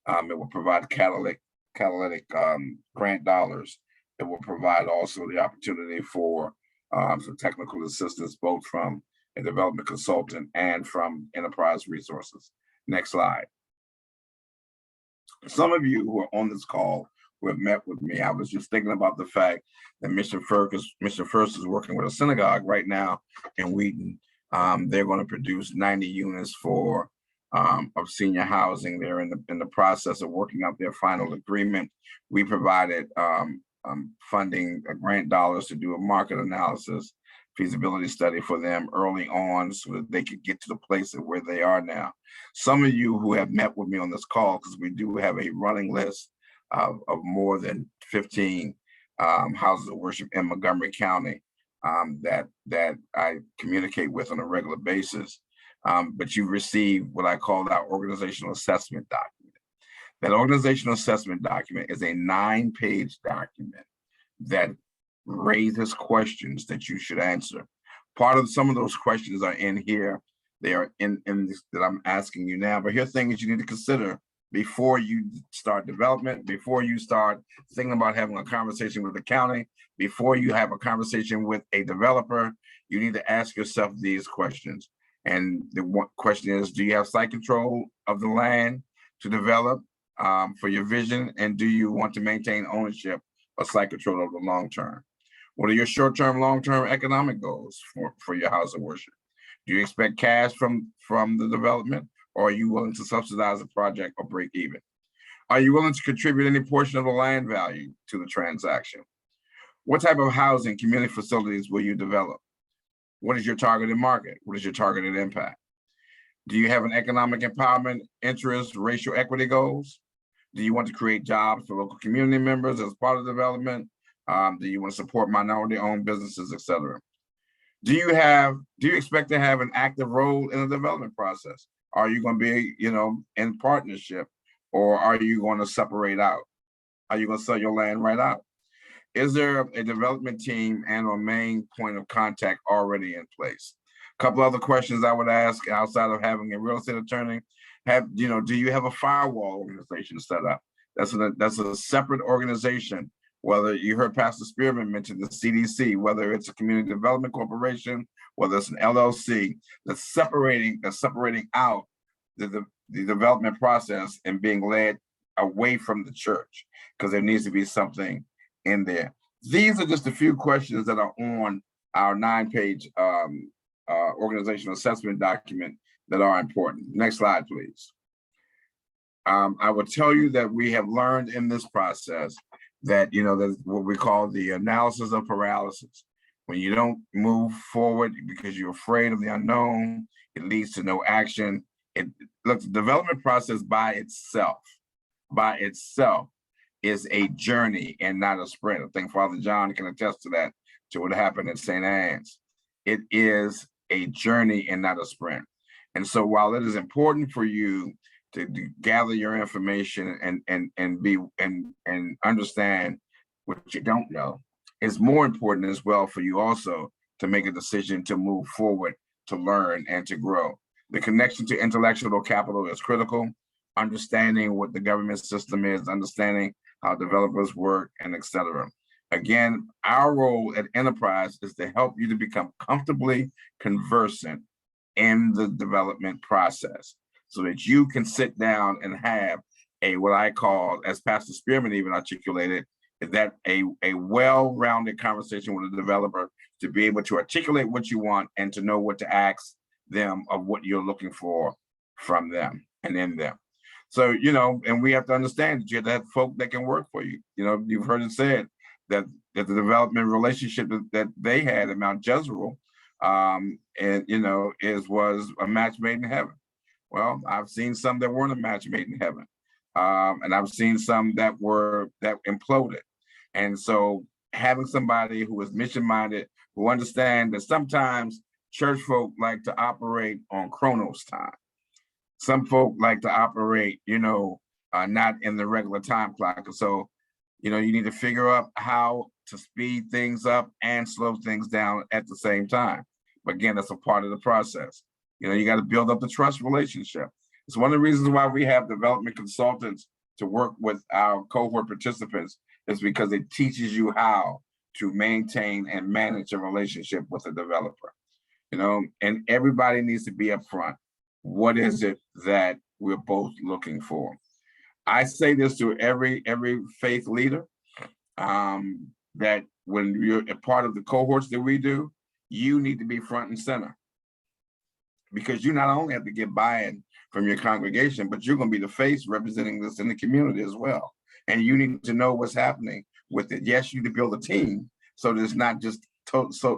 Speaker 10: It will provide catalytic grant dollars. It will provide also the opportunity for some technical assistance, both from a development consultant and from enterprise resources. Next slide. Some of you who are on this call who have met with me, I was just thinking about the fact that Mission First is working with a synagogue right now in Wheaton. They're going to produce 90 units of senior housing. They're in the process of working out their final agreement. We provided funding, grant dollars to do a market analysis, feasibility study for them early on, so that they could get to the place of where they are now. Some of you who have met with me on this call, because we do have a running list of more than 15 houses of worship in Montgomery County that I communicate with on a regular basis. But you receive what I call our organizational assessment document. That organizational assessment document is a 9-page document that raises questions that you should answer. Part of some of those questions are in here. They are in this that I'm asking you now, but here are things you need to consider before you start development, before you start thinking about having a conversation with the county, before you have a conversation with a developer. You need to ask yourself these questions. And the one question is, do you have site control of the land to develop for your vision? And do you want to maintain ownership of site control over the long term? What are your short-term, long-term economic goals for your house of worship? Do you expect cash from the development, or are you willing to subsidize the project or break even? Are you willing to contribute any portion of the land value to the transaction? What type of housing community facilities will you develop? What is your targeted market? What is your targeted impact? Do you have an economic empowerment interest, racial equity goals? Do you want to create jobs for local community members as part of development? Do you want to support minority-owned businesses, et cetera? Do you expect to have an active role in the development process? Are you going to be, in partnership, or are you going to separate out? Are you going to sell your land right out? Is there a development team and or main point of contact already in place? A couple other questions I would ask outside of having a real estate attorney. Do you have a firewall organization set up? That's a separate organization. Whether you heard Pastor Spearman mention the CDC, whether it's a community development corporation, whether it's an LLC, that's separating out the development process and being led away from the church, because there needs to be something in there. These are just a few questions that are on our 9-page organizational assessment document that are important. Next slide, please. I will tell you that we have learned in this process that, you know, there's what we call the analysis of paralysis. When you don't move forward because you're afraid of the unknown, it leads to no action. Look, the development process by itself is a journey and not a sprint. I think Father John can attest to that, to what happened at St. Anne's. It is a journey and not a sprint. And so while it is important for you to gather your information and understand what you don't know, it's more important as well for you also to make a decision to move forward, to learn and to grow. The connection to intellectual capital is critical. Understanding what the government system is, understanding how developers work, and et cetera. Again, our role at Enterprise is to help you to become comfortably conversant in the development process so that you can sit down and have a, what I call, as Pastor Spearman even articulated, is that a well-rounded conversation with a developer to be able to articulate what you want and to know what to ask them of what you're looking for from them and in them. So, you know, and we have to understand that you have to have folk that can work for you. You know, you've heard it said that the development relationship that they had at Mount Jezreel, and, you know, was a match made in heaven. Well, I've seen some that weren't a match made in heaven. And I've seen some that imploded. And so having somebody who is mission-minded, who understand that sometimes church folk like to operate on Chronos time. Some folk like to operate, you know, not in the regular time clock. So, you know, you need to figure out how to speed things up and slow things down at the same time. But again, that's a part of the process. You know, you got to build up the trust relationship. It's one of the reasons why we have development consultants to work with our cohort participants, is because it teaches you how to maintain and manage a relationship with a developer. You know, and everybody needs to be upfront. What is it that we're both looking for? I say this to every faith leader, that when you're a part of the cohorts that we do, you need to be front and center. Because you not only have to get buy-in from your congregation, but you're going to be the face representing this in the community as well. And you need to know what's happening with it. Yes, you need to build a team so that it's not just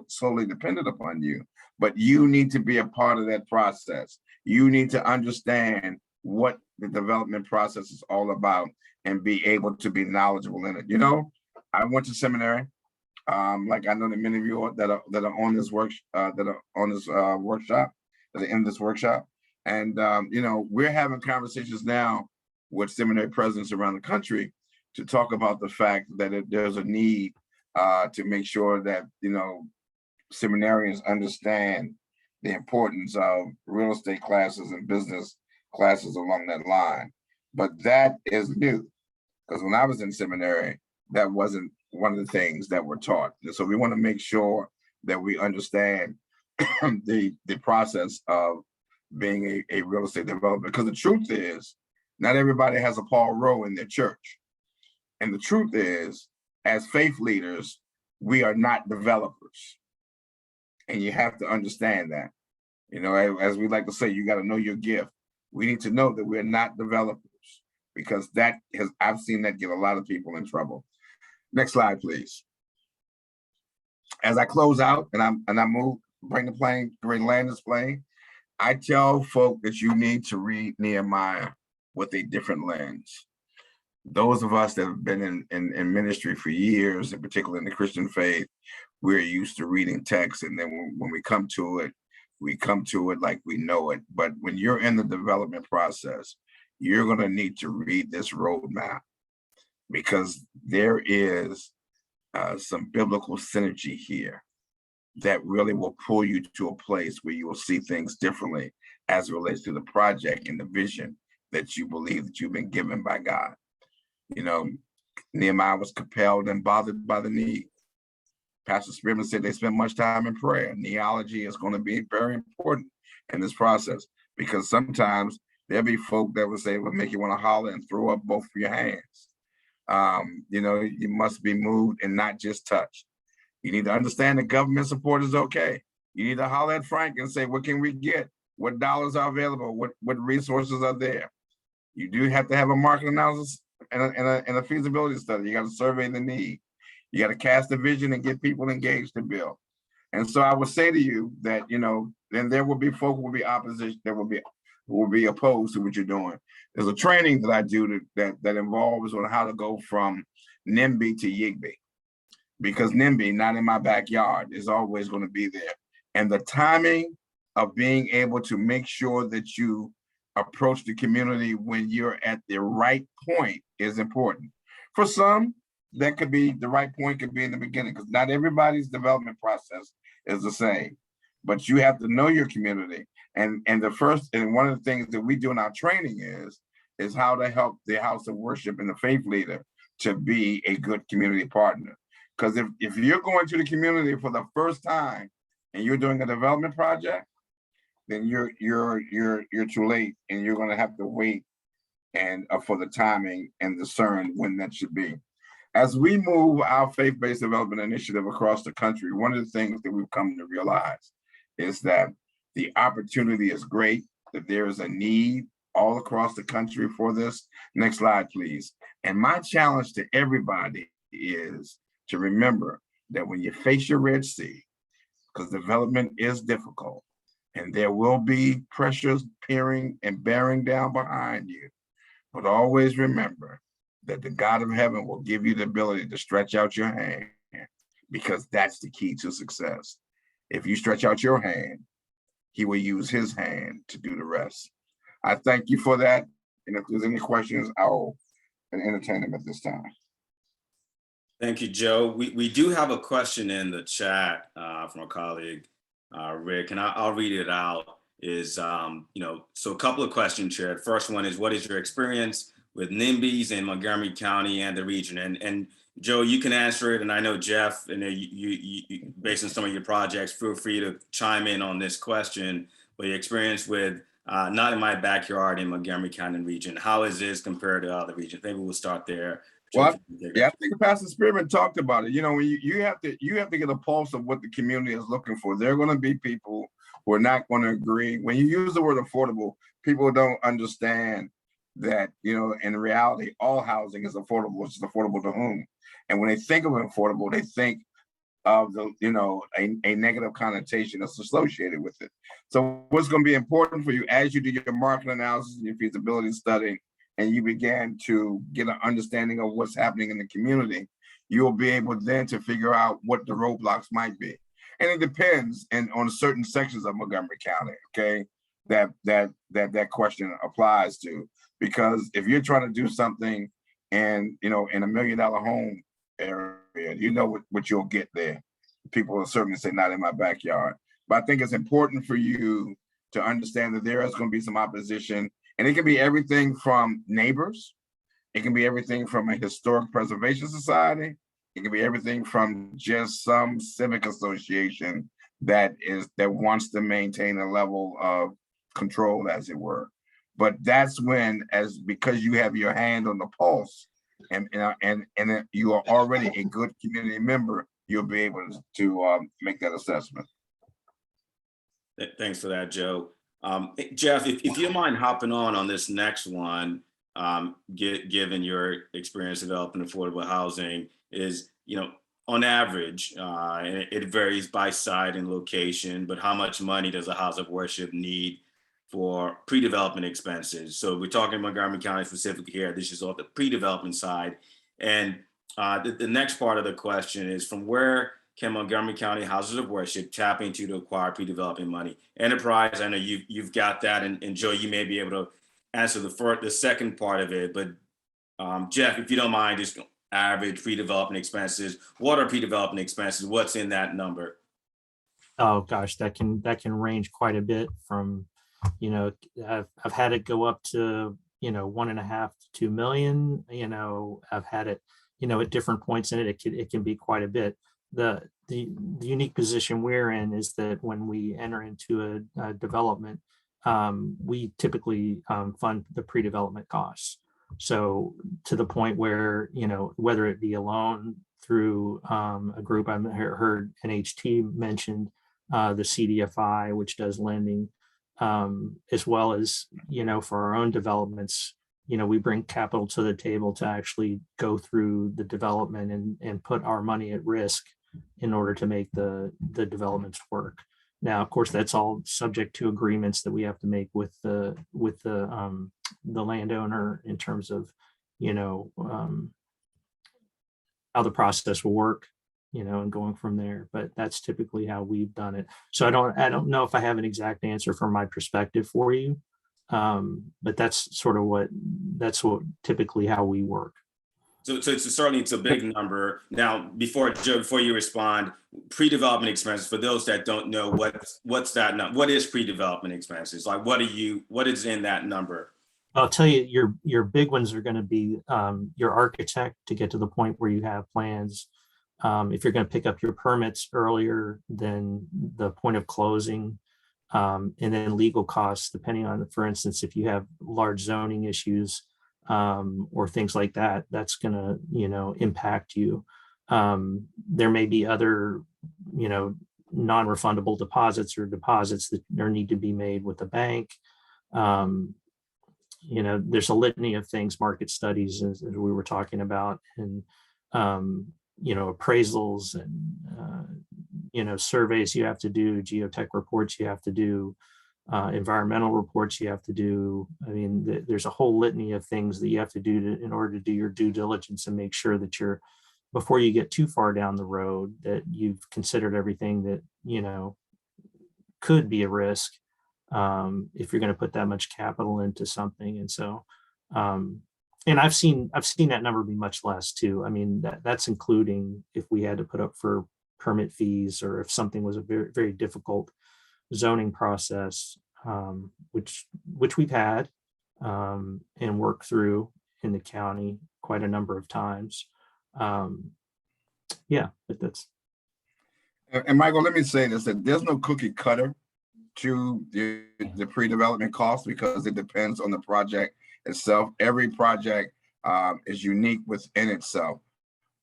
Speaker 10: solely dependent upon you, but you need to be a part of that process. You need to understand what the development process is all about and be able to be knowledgeable in it. You know, I went to seminary. Like I know that many of you that are on this workshop, that are in this workshop. And, you know, we're having conversations now with seminary presidents around the country to talk about the fact that there's a need to make sure that, you know, seminarians understand the importance of real estate classes and business classes along that line. But that is new, because when I was in seminary, that wasn't one of the things that were taught. And so we want to make sure that we understand the process of being a real estate developer, because the truth is not everybody has a Paul Rowe in their church. And the truth is, as faith leaders, we are not developers. And you have to understand that. You know, as we like to say, you got to know your gift. We need to know that we're not developers, because I've seen that get a lot of people in trouble. Next slide, please. As I close out and I move, bring land this plane, I tell folk that you need to read Nehemiah with a different lens. Those of us that have been in ministry for years, and particularly in the Christian faith, we're used to reading text, and then when we come to it like we know it. But when you're in the development process, you're going to need to read this roadmap, because there is some biblical synergy here that really will pull you to a place where you will see things differently as it relates to the project and the vision that you believe that you've been given by God. You know, Nehemiah was compelled and bothered by the need. Pastor Spearman said they spent much time in prayer. Neology is going to be very important in this process, because sometimes There'll be folk that will say, will make you want to holler and throw up both of your hands. You know, you must be moved and not just touched. You need to understand that government support is okay. You need to holler at Frank and say, what can we get? What dollars are available? What resources are there? You do have to have a market analysis and a feasibility study. You got to survey the need. You got to cast a vision and get people engaged to build. And so I would say to you that, you know, then there will be folk who will be opposition, who will be opposed to what you're doing. There's a training that I do that involves on how to go from NIMBY to YIGBY, because NIMBY, not in my backyard, is always going to be there. And the timing of being able to make sure that you approach the community when you're at the right point is important. For some, that could be, the right point could be in the beginning, because not everybody's development process is the same. But you have to know your community. And one of the things that we do in our training is how to help the house of worship and the faith leader to be a good community partner. Because if you're going to the community for the first time and you're doing a development project, then you're too late, and you're going to have to wait and for the timing and discern when that should be. As we move our faith-based development initiative across the country, one of the things that we've come to realize is that the opportunity is great, that there is a need all across the country for this. Next slide, please. And my challenge to everybody is to remember that when you face your Red Sea, because development is difficult, and there will be pressures peering and bearing down behind you, but always remember that the God of heaven will give you the ability to stretch out your hand, because that's the key to success. If you stretch out your hand, he will use his hand to do the rest. I thank you for that. And if there's any questions, I'll entertain them at this time.
Speaker 2: Thank you, Joe. We do have a question in the chat from a colleague, Rick, and I'll read it out. So a couple of questions here. First one is, what is your experience with NIMBYs in Montgomery County and the region? And Joe, you can answer it. And I know Jeff, and you based on some of your projects, feel free to chime in on this question. But your experience with not in my backyard in Montgomery County and region, how is this compared to other regions? Maybe we'll start there.
Speaker 10: Well, yeah, I think Pastor Spearman talked about it. You know, when you have to get a pulse of what the community is looking for. There are going to be people who are not going to agree. When you use the word affordable, people don't understand that, you know, in reality, all housing is affordable. It's affordable to whom? And when they think of affordable, they think of the, you know, a negative connotation that's associated with it. So what's going to be important for you as you do your market analysis and your feasibility study, and you begin to get an understanding of what's happening in the community, you'll be able then to figure out what the roadblocks might be. And it depends on certain sections of Montgomery County, okay, that question applies to. Because if you're trying to do something in, you know, in $1 million home area, you know what you'll get there. People will certainly say, not in my backyard. But I think it's important for you to understand that there is going to be some opposition. And it can be everything from neighbors. It can be everything from a historic preservation society. It can be everything from just some civic association that wants to maintain a level of control, as it were. But that's when, because you have your hand on the pulse, and you are already a good community member, you'll be able to make that assessment.
Speaker 2: Thanks for that, Joe. Jeff, if you don't mind hopping on this next one, given your experience developing affordable housing, is, you know, on average, and it varies by site and location, but how much money does a house of worship need for pre-development expenses? So we're talking Montgomery County specifically here. This is all the pre-development side. And the next part of the question is, from where can Montgomery County houses of worship tap into to acquire pre-development money? Enterprise, I know you've got that, and Joe, you may be able to answer the second part of it. But Jeff, if you don't mind, just average pre-development expenses. What are pre-development expenses? What's in that number?
Speaker 8: Oh gosh, that can range quite a bit from, you know, I've had it go up to, you know, 1.5 to 2 million. You know, I've had it, you know, at different points in it. It can be quite a bit. The unique position we're in is that when we enter into a development, we typically fund the pre-development costs. So to the point where, you know, whether it be a loan through a group, I heard NHT mentioned the CDFI, which does lending, as well as, you know, for our own developments, you know, we bring capital to the table to actually go through the development and put our money at risk in order to make the developments work. Now, of course, that's all subject to agreements that we have to make with the landowner in terms of, you know, how the process will work, you know, and going from there. But that's typically how we've done it. So I don't know if I have an exact answer from my perspective for you, but that's what typically how we work.
Speaker 2: So certainly it's a big number. Now, before Joe, before you respond, pre-development expenses, for those that don't know, what's that number? What is pre-development expenses? Like, what is in that number?
Speaker 8: I'll tell you, your big ones are going to be your architect to get to the point where you have plans. If you're going to pick up your permits earlier than the point of closing, and then legal costs, depending on, for instance, if you have large zoning issues, or things like that, that's going to, you know, impact you. There may be other, you know, non-refundable deposits or deposits that need to be made with the bank. You know, there's a litany of things, market studies, as we were talking about, and, you know, appraisals and, you know, surveys you have to do, geotech reports you have to do, environmental reports you have to do. I mean, there's a whole litany of things that you have to do in order to do your due diligence and make sure that before you get too far down the road, that you've considered everything that, you know, could be a risk if you're going to put that much capital into something. And so, and I've seen that number be much less too. I mean, that's including if we had to put up for permit fees, or if something was a very, very difficult zoning process, which we've had and worked through in the county quite a number of times. Yeah, but that's.
Speaker 10: And Michael, let me say this, that there's no cookie cutter to the pre-development cost, because it depends on the project itself. Every project is unique within itself.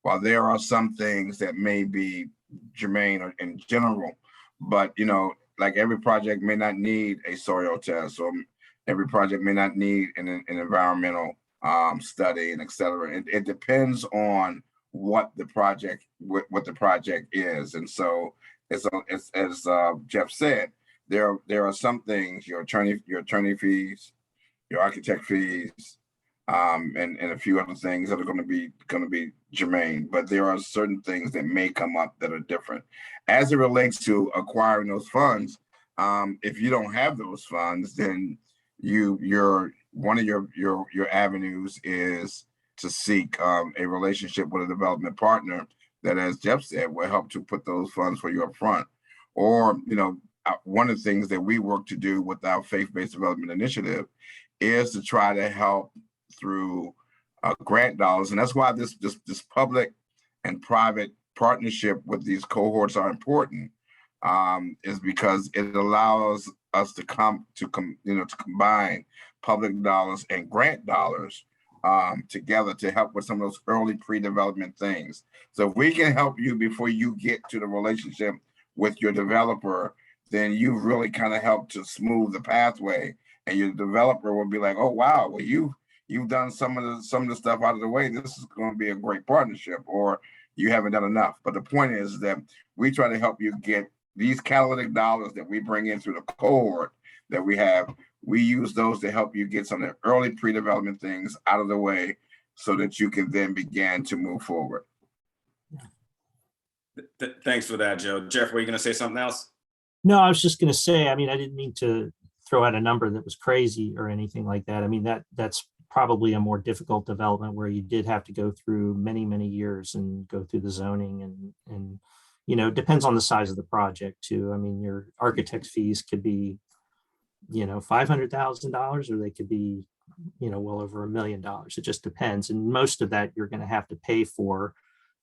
Speaker 10: While there are some things that may be germane or in general, but, you know, like every project may not need a soil test, or every project may not need an environmental study, and et cetera. It depends on what the project is. And so, as Jeff said, there are some things, your attorney fees, your architect fees, and a few other things that are going to be germane. But there are certain things that may come up that are different. As it relates to acquiring those funds, if you don't have those funds, then one of your avenues is to seek a relationship with a development partner that, as Jeff said, will help to put those funds for you up front. Or, you know, one of the things that we work to do with our faith-based development initiative is to try to help through grant dollars. And that's why this public and private partnership with these cohorts are important, is because it allows us to combine public dollars and grant dollars together to help with some of those early pre-development things. So if we can help you before you get to the relationship with your developer, then you've really kind of helped to smooth the pathway, and your developer will be like, oh wow, well you've done some of the stuff out of the way. This is going to be a great partnership, or you haven't done enough. But the point is that we try to help you get these catalytic dollars that we bring in through the cohort that we have. We use those to help you get some of the early pre-development things out of the way, so that you can then begin to move forward.
Speaker 2: Thanks for that, Joe. Jeff, were you going to say something else?
Speaker 8: No, I was just going to say, I mean, I didn't mean to throw out a number that was crazy or anything like that. I mean, that's probably a more difficult development where you did have to go through many, many years and go through the zoning and, you know, it depends on the size of the project too. I mean, your architect's fees could be, you know, $500,000, or they could be, you know, well over $1 million. It just depends. And most of that you're going to have to pay for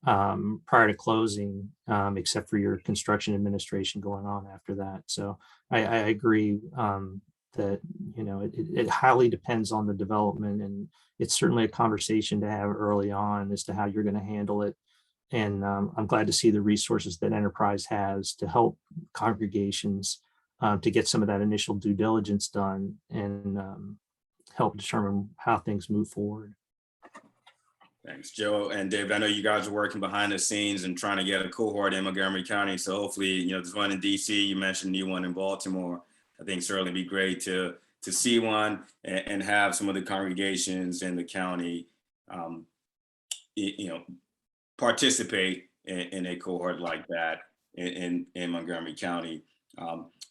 Speaker 8: prior to closing, except for your construction administration going on after that. So I agree. that, you know, it highly depends on the development, and it's certainly a conversation to have early on as to how you're going to handle it. And I'm glad to see the resources that Enterprise has to help congregations to get some of that initial due diligence done and help determine how things move forward.
Speaker 2: Thanks, Joe and David. I know you guys are working behind the scenes and trying to get a cohort in Montgomery County. So hopefully, you know, there's one in DC. You mentioned new one in Baltimore. I think certainly be great to see one and have some of the congregations in the county, you know, participate in a cohort like that in Montgomery County.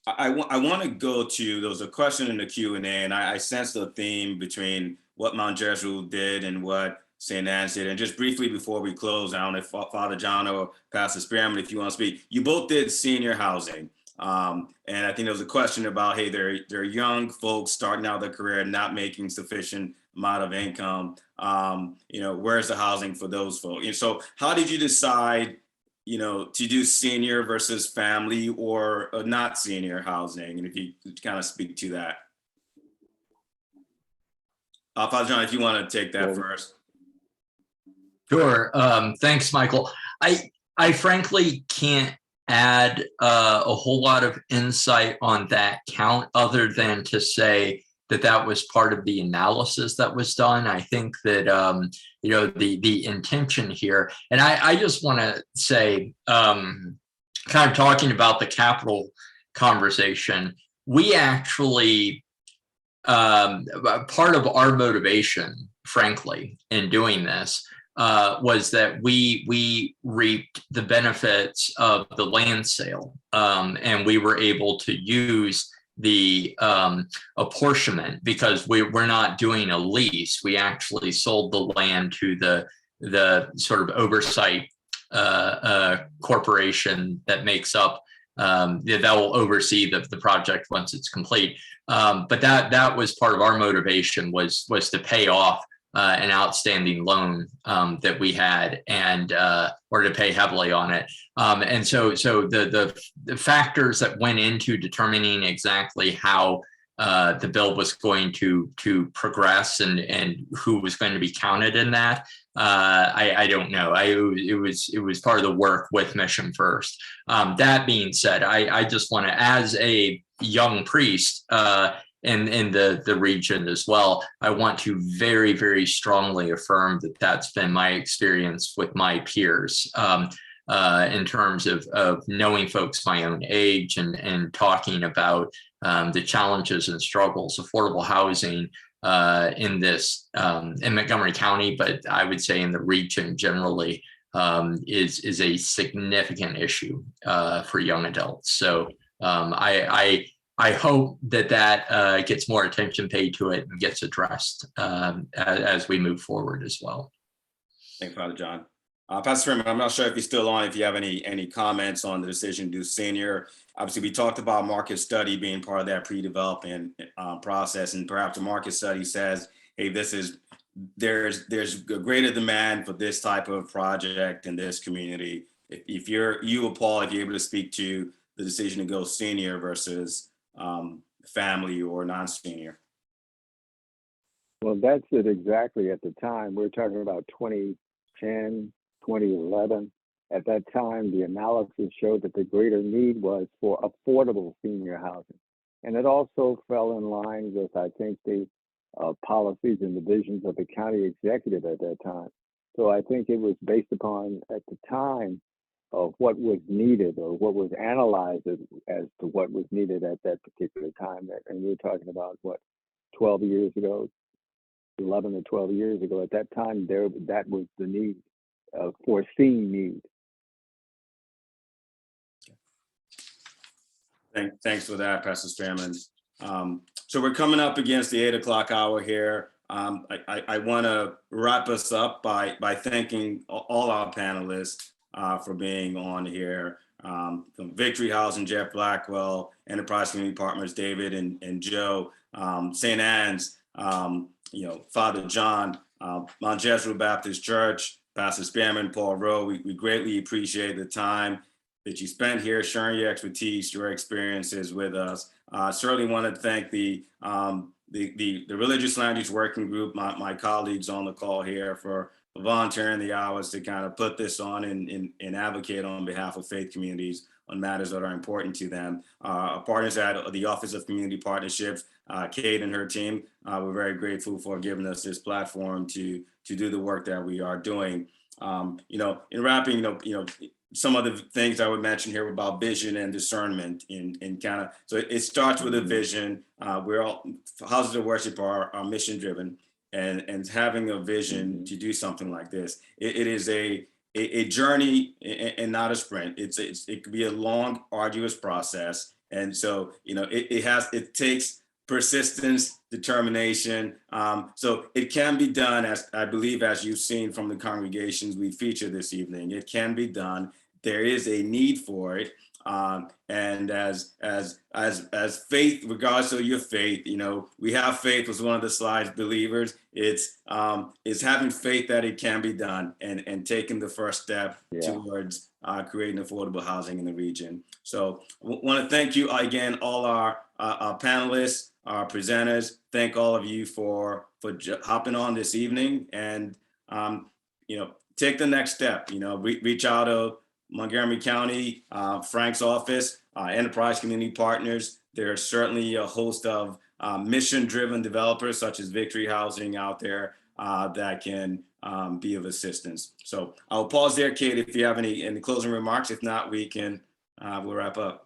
Speaker 2: I want to go to, there was a question in the Q&A, and I sensed a theme between what Mount Jezreel did and what St. Anne's did. And just briefly before we close, I don't know if Father John or Pastor Spearman, if you want to speak, you both did senior housing. And I think there was a question about, hey, they're young folks starting out their career, not making sufficient amount of income. You know, where's the housing for those folks? And so how did you decide, you know, to do senior versus family or not senior housing? And if you could kind of speak to that. Father John, if you want to take that first.
Speaker 3: Sure. Thanks, Michael. I frankly can't add a whole lot of insight on that count other than to say that that was part of the analysis that was done. I think that, you know, the intention here, and I just want to say, kind of talking about the capital conversation, we actually, part of our motivation, frankly, in doing this, was that we reaped the benefits of the land sale, and we were able to use the apportionment because we're not doing a lease. We actually sold the land to the sort of oversight corporation that makes up that will oversee the project once it's complete. But that was part of our motivation was to pay off an outstanding loan that we had, and or to pay heavily on it. And so the factors that went into determining exactly how the bill was going to progress and who was going to be counted in that, I don't know. It was part of the work with Mission First. That being said, I just want to, as a young priest, in the region as well, I want to very, very strongly affirm that that's been my experience with my peers, in terms of knowing folks my own age and talking about the challenges and struggles. Affordable housing in this in Montgomery County, but I would say in the region generally, is a significant issue for young adults. So I hope that gets more attention paid to it and gets addressed as we move forward as well.
Speaker 2: Thank you, Father John. Pastor Freeman, I'm not sure if you're still on, if you have any comments on the decision to do senior. Obviously, we talked about market study being part of that pre-development process, and perhaps the market study says, hey, there's a greater demand for this type of project in this community. If you, Paul, if you're able to speak to the decision to go senior versus family or non-senior.
Speaker 9: Well, that's it exactly at the time. We're talking about 2010, 2011. At that time, the analysis showed that the greater need was for affordable senior housing. And it also fell in line with, I think, the policies and the visions of the county executive at that time. So I think it was based upon, at the time, of what was needed or what was analyzed as to what was needed at that particular time. And we're talking about, what, 12 years ago, 11 or 12 years ago. At that time, that was the need, foreseen need.
Speaker 2: Thanks for that, Pastor Spearman. So we're coming up against the 8 o'clock hour here. I want to wrap us up by thanking all our panelists for being on here. From Victory House and Jeff Blackwell, Enterprise Community Partners, David and Joe, St. Anne's, Father John, Mount Jezreel Baptist Church, Pastor Spearman, Paul Rowe. We greatly appreciate the time that you spent here, sharing your expertise, your experiences with us. Certainly want to thank the Religious Land Use Working Group, my colleagues on the call here for volunteering the hours to kind of put this on and advocate on behalf of faith communities on matters that are important to them. Our partners at the Office of Community Partnerships, Kate and her team, we're very grateful for giving us this platform to do the work that we are doing. In wrapping, some of the things I would mention here about vision and discernment and kind of, so it starts with a vision. We're all, houses of worship are mission driven, and having a vision to do something like this, it is a journey and not a sprint. It could be a long, arduous process. And so, it takes persistence, determination. So it can be done, as I believe, as you've seen from the congregations we featured this evening, it can be done. There is a need for it. And as faith, regardless of your faith, we have faith was one of the slides, believers. It's having faith that it can be done and taking the first step towards creating affordable housing in the region. So want to thank you again, all our panelists, our presenters. Thank all of you for hopping on this evening, and take the next step. Reach out to Montgomery County, Frank's office, Enterprise Community Partners. There are certainly a host of mission-driven developers such as Victory Housing out there that can be of assistance. So I'll pause there, Kate, if you have any closing remarks. If not, we'll wrap up.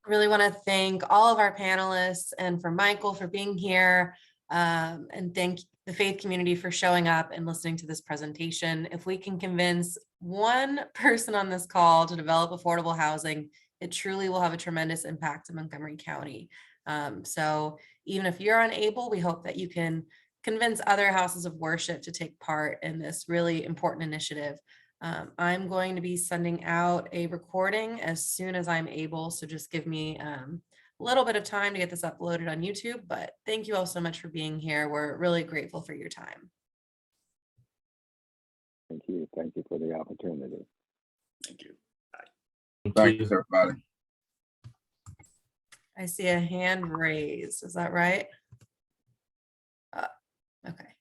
Speaker 1: I really want to thank all of our panelists and for Michael for being here, and thank the faith community for showing up and listening to this presentation. If we can convince one person on this call to develop affordable housing, it truly will have a tremendous impact in Montgomery County. So even if you're unable, we hope that you can convince other houses of worship to take part in this really important initiative. I'm going to be sending out a recording as soon as I'm able, so just give me a little bit of time to get this uploaded on YouTube, but thank you all so much for being here. We're really grateful for your time.
Speaker 9: Thank you. Thank you for the opportunity.
Speaker 2: Thank you.
Speaker 10: Thanks, everybody.
Speaker 1: I see a hand raised. Is that right? Okay.